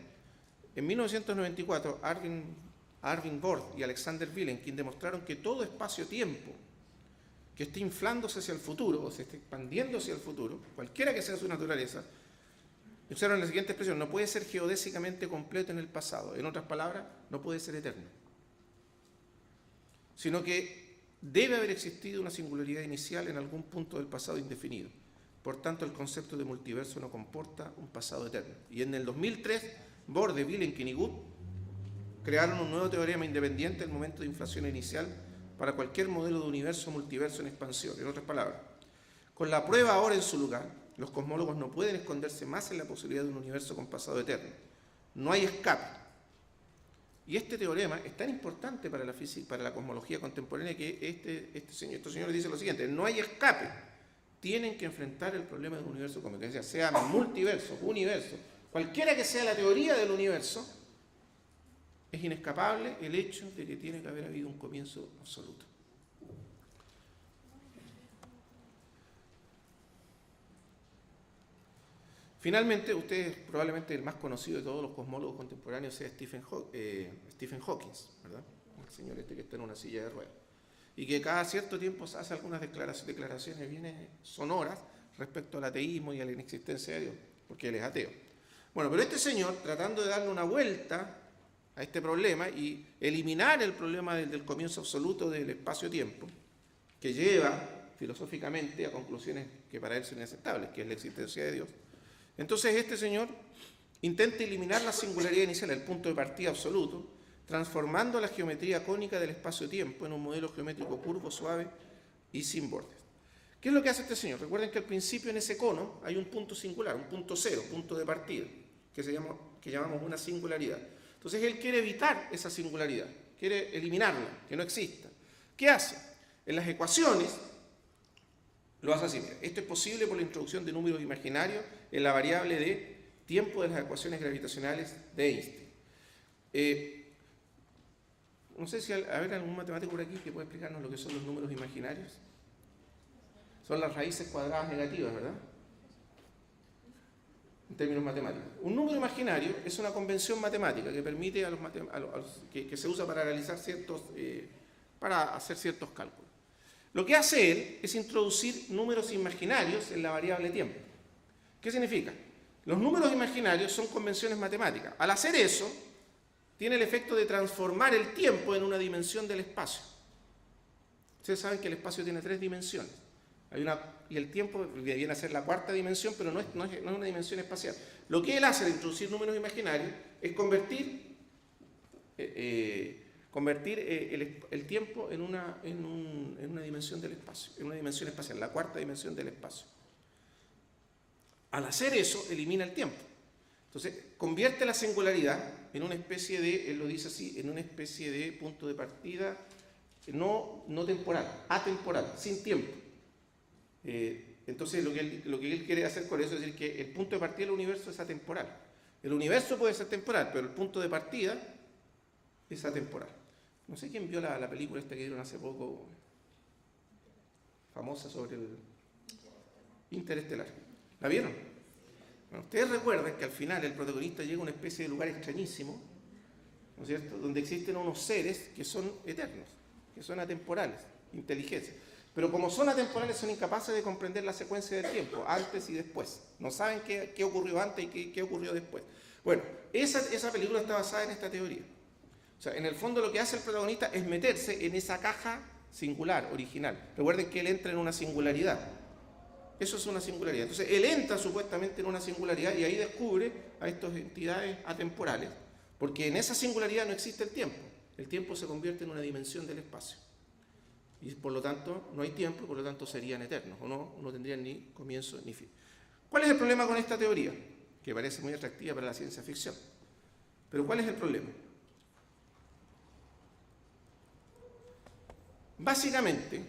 en 1994 Arvin Bord y Alexander Vilenkin demostraron que todo espacio-tiempo que esté inflándose hacia el futuro o se esté expandiendo hacia el futuro, cualquiera que sea su naturaleza, usaron la siguiente expresión: no puede ser geodésicamente completo en el pasado. En otras palabras, no puede ser eterno, sino que debe haber existido una singularidad inicial en algún punto del pasado indefinido. Por tanto, el concepto de multiverso no comporta un pasado eterno. Y en el 2003, Borde, Vilenkin y Good crearon un nuevo teorema independiente del momento de inflación inicial para cualquier modelo de universo multiverso en expansión. En otras palabras, con la prueba ahora en su lugar, los cosmólogos no pueden esconderse más en la posibilidad de un universo con pasado eterno. No hay escape. Y este teorema es tan importante para la física, para la cosmología contemporánea, que estos señores dicen lo siguiente: no hay escape. Tienen que enfrentar el problema del universo como que sea multiverso, universo, cualquiera que sea la teoría del universo, es inescapable el hecho de que tiene que haber habido un comienzo absoluto. Finalmente, ustedes, probablemente el más conocido de todos los cosmólogos contemporáneos sea Stephen Hawking, ¿verdad? El señor este que está en una silla de ruedas. Y que cada cierto tiempo hace algunas declaraciones bien sonoras respecto al ateísmo y a la inexistencia de Dios, porque él es ateo. Bueno, pero este señor, tratando de darle una vuelta a este problema y eliminar el problema del comienzo absoluto del espacio-tiempo, que lleva filosóficamente a conclusiones que para él son inaceptables, que es la existencia de Dios. Entonces este señor intenta eliminar la singularidad inicial, el punto de partida absoluto, transformando la geometría cónica del espacio-tiempo en un modelo geométrico curvo, suave y sin bordes. ¿Qué es lo que hace este señor? Recuerden que al principio en ese cono hay un punto singular, un punto cero, punto de partida, que llamamos una singularidad. Entonces él quiere evitar esa singularidad, quiere eliminarla, que no exista. ¿Qué hace? En las ecuaciones lo hace así. Mira, esto es posible por la introducción de números imaginarios en la variable de tiempo de las ecuaciones gravitacionales de Einstein. No sé si habrá algún matemático por aquí que pueda explicarnos lo que son los números imaginarios. Son las raíces cuadradas negativas, ¿verdad? En términos matemáticos. Un número imaginario es una convención matemática que permite que se usa para realizar para hacer ciertos cálculos. Lo que hace él es introducir números imaginarios en la variable tiempo. ¿Qué significa? Los números imaginarios son convenciones matemáticas. Al hacer eso, tiene el efecto de transformar el tiempo en una dimensión del espacio. Ustedes saben que el espacio tiene 3 dimensiones. Y el tiempo viene a ser la 4ª dimensión, pero no es una dimensión espacial. Lo que él hace al introducir números imaginarios es convertir el tiempo en una dimensión del espacio, en una dimensión espacial, la 4ª dimensión del espacio. Al hacer eso, elimina el tiempo. Entonces, convierte la singularidad en una especie de, él lo dice así, en una especie de punto de partida no temporal, atemporal, sin tiempo. Entonces, lo que él quiere hacer con eso es decir que el punto de partida del universo es atemporal. El universo puede ser temporal, pero el punto de partida es atemporal. No sé quién vio la película esta que dieron hace poco, famosa, sobre el Interestelar. ¿La vieron? Bueno, ustedes recuerdan que al final el protagonista llega a una especie de lugar extrañísimo, ¿no es cierto?, donde existen unos seres que son eternos, que son atemporales, inteligencias. Pero como son atemporales, son incapaces de comprender la secuencia del tiempo, antes y después. No saben qué ocurrió antes y qué ocurrió después. Bueno, esa película está basada en esta teoría. O sea, en el fondo lo que hace el protagonista es meterse en esa caja singular, original. Recuerden que él entra en una singularidad. Eso es una singularidad. Entonces, él entra supuestamente en una singularidad y ahí descubre a estas entidades atemporales, porque en esa singularidad no existe el tiempo. El tiempo se convierte en una dimensión del espacio. Y por lo tanto no hay tiempo y por lo tanto serían eternos, o no tendrían ni comienzo ni fin. ¿Cuál es el problema con esta teoría? Que parece muy atractiva para la ciencia ficción. Pero ¿cuál es el problema? Básicamente,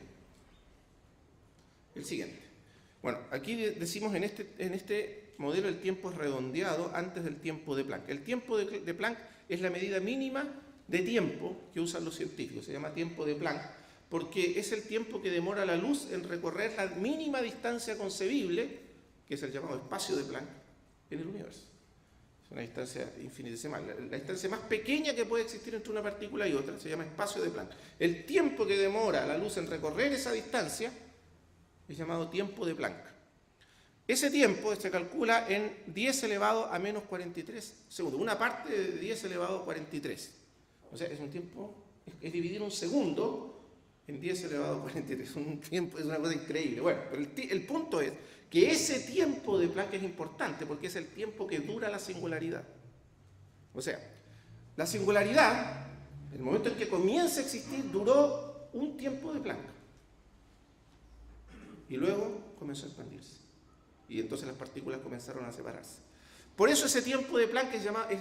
el siguiente. Bueno, aquí decimos en este modelo el tiempo es redondeado antes del tiempo de Planck. El tiempo de Planck es la medida mínima de tiempo que usan los científicos. Se llama tiempo de Planck porque es el tiempo que demora la luz en recorrer la mínima distancia concebible, que es el llamado espacio de Planck, en el universo. Es una distancia infinitesimal. La distancia más pequeña que puede existir entre una partícula y otra se llama espacio de Planck. El tiempo que demora la luz en recorrer esa distancia es llamado tiempo de Planck. Ese tiempo se calcula en 10 elevado a menos 43 segundos. Una parte de 10 elevado a 43. O sea, es un tiempo, es dividir un segundo en 10 elevado a 43. Es un tiempo, es una cosa increíble. Bueno, pero el punto es que ese tiempo de Planck es importante porque es el tiempo que dura la singularidad. O sea, la singularidad, el momento en que comienza a existir, duró un tiempo de Planck. Y luego comenzó a expandirse. Y entonces las partículas comenzaron a separarse. Por eso ese tiempo de Planck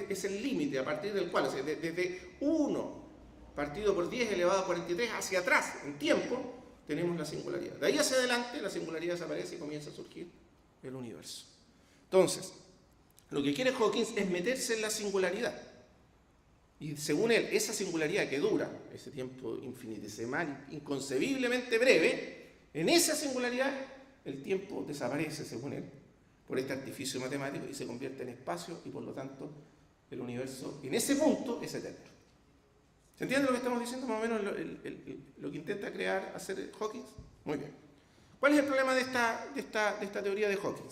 es el límite a partir del cual, o sea, desde 1 partido por 10 elevado a 43 hacia atrás, en tiempo, tenemos la singularidad. De ahí hacia adelante, la singularidad desaparece y comienza a surgir el universo. Entonces, lo que quiere Hawking es meterse en la singularidad. Y según él, esa singularidad que dura, ese tiempo infinitesimal, inconcebiblemente breve, en esa singularidad el tiempo desaparece, según él, por este artificio matemático y se convierte en espacio y por lo tanto el universo en ese punto es eterno. ¿Se entiende lo que estamos diciendo? Más o menos lo que intenta hacer Hawking. Muy bien. ¿Cuál es el problema de esta teoría de Hawking?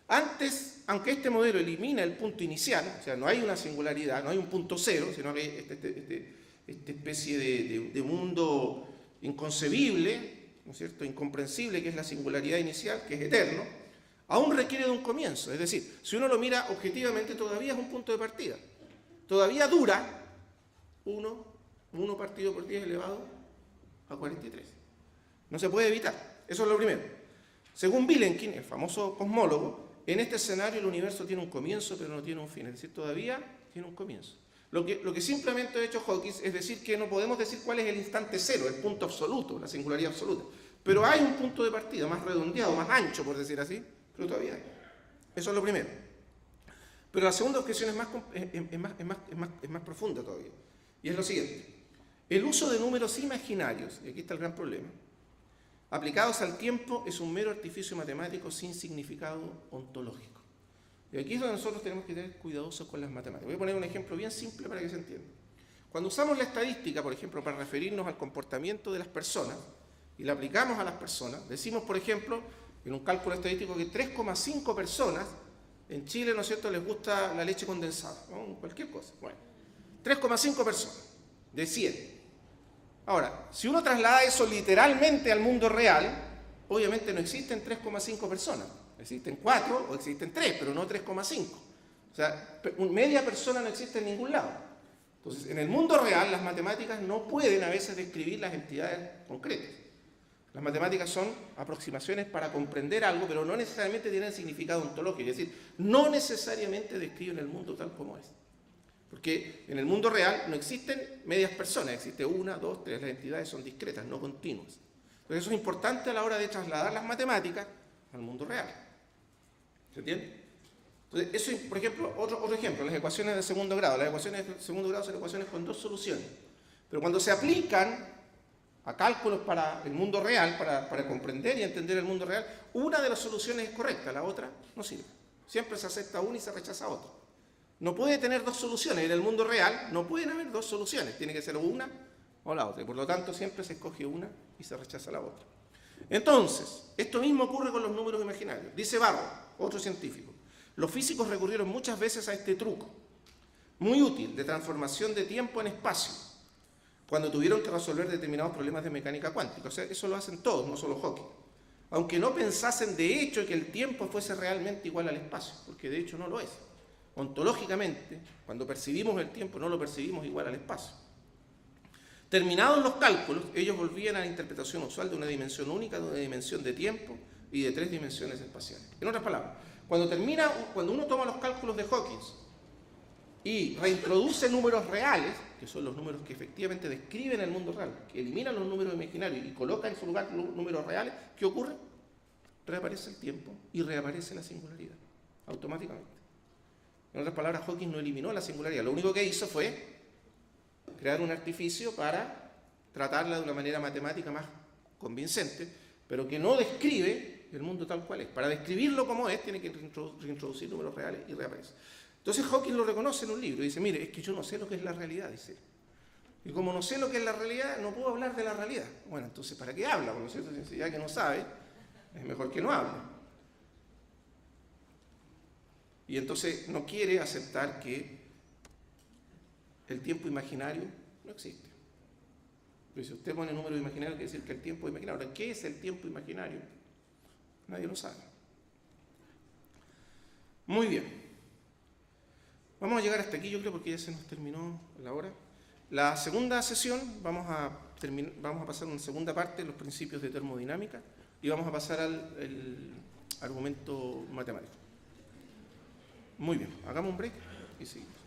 Antes, aunque este modelo elimina el punto inicial, o sea, no hay una singularidad, no hay un punto cero, sino que hay esta especie de mundo inconcebible, ¿no es cierto?, incomprensible, que es la singularidad inicial, que es eterno, aún requiere de un comienzo. Es decir, si uno lo mira objetivamente, todavía es un punto de partida. Todavía dura 1 partido por 10 elevado a 43. No se puede evitar. Eso es lo primero. Según Vilenkin, el famoso cosmólogo, en este escenario el universo tiene un comienzo, pero no tiene un fin. Es decir, todavía tiene un comienzo. Lo que simplemente ha hecho Hawking es decir que no podemos decir cuál es el instante cero, el punto absoluto, la singularidad absoluta. Pero hay un punto de partida más redondeado, más ancho, por decir así, pero todavía hay. Eso es lo primero. Pero la segunda objeción es más profunda todavía. Y es lo siguiente. El uso de números imaginarios, y aquí está el gran problema, aplicados al tiempo es un mero artificio matemático sin significado ontológico. Y aquí es donde nosotros tenemos que ser cuidadosos con las matemáticas. Voy a poner un ejemplo bien simple para que se entienda. Cuando usamos la estadística, por ejemplo, para referirnos al comportamiento de las personas, y la aplicamos a las personas, decimos, por ejemplo, en un cálculo estadístico que 3,5 personas en Chile, ¿no es cierto?, les gusta la leche condensada, ¿no? Cualquier cosa. Bueno, 3,5 personas de 100. Ahora, si uno traslada eso literalmente al mundo real, obviamente no existen 3,5 personas. Existen 4 o existen 3, pero no 3,5. O sea, media persona no existe en ningún lado. Entonces, en el mundo real, las matemáticas no pueden a veces describir las entidades concretas. Las matemáticas son aproximaciones para comprender algo, pero no necesariamente tienen significado ontológico. Es decir, no necesariamente describen el mundo tal como es. Porque en el mundo real no existen medias personas, existe 1, 2, 3, las entidades son discretas, no continuas. Entonces eso es importante a la hora de trasladar las matemáticas al mundo real. ¿Se entiende? Entonces, eso, por ejemplo, otro ejemplo, las ecuaciones de segundo grado. Las ecuaciones de segundo grado son ecuaciones con 2 soluciones. Pero cuando se aplican a cálculos para el mundo real, para comprender y entender el mundo real, una de las soluciones es correcta, la otra no sirve. Siempre se acepta una y se rechaza otra. No puede tener 2 soluciones. En el mundo real no pueden haber 2 soluciones. Tiene que ser una o la otra. Y por lo tanto, siempre se escoge una y se rechaza la otra. Entonces, esto mismo ocurre con los números imaginarios. Dice Barrow, otro científico, los físicos recurrieron muchas veces a este truco, muy útil, de transformación de tiempo en espacio, cuando tuvieron que resolver determinados problemas de mecánica cuántica. O sea, eso lo hacen todos, no solo Hawking. Aunque no pensasen de hecho que el tiempo fuese realmente igual al espacio, porque de hecho no lo es. Ontológicamente, cuando percibimos el tiempo, no lo percibimos igual al espacio. Terminados los cálculos, ellos volvían a la interpretación usual de una dimensión única, de una dimensión de tiempo y de 3 dimensiones espaciales. En otras palabras, cuando uno toma los cálculos de Hawking y reintroduce números reales, que son los números que efectivamente describen el mundo real, que eliminan los números imaginarios y coloca en su lugar los números reales, ¿qué ocurre? Reaparece el tiempo y reaparece la singularidad, automáticamente. En otras palabras, Hawking no eliminó la singularidad, lo único que hizo fue crear un artificio para tratarla de una manera matemática más convincente, pero que no describe el mundo tal cual es. Para describirlo como es, tiene que reintroducir números reales y reaparece. Entonces Hawking lo reconoce en un libro y dice, mire, es que yo no sé lo que es la realidad, dice. Y como no sé lo que es la realidad, no puedo hablar de la realidad. Bueno, entonces, ¿para qué habla? ¿No es cierto? Si ya que no sabe, es mejor que no hable. Y entonces no quiere aceptar que el tiempo imaginario no existe. Pero si usted pone número imaginario, quiere decir que el tiempo es imaginario. Ahora, ¿qué es el tiempo imaginario? Nadie lo sabe. Muy bien. Vamos a llegar hasta aquí, yo creo, porque ya se nos terminó la hora. La segunda sesión, vamos a pasar a una segunda parte, los principios de termodinámica, y vamos a pasar al argumento matemático. Muy bien, hagamos un break y seguimos.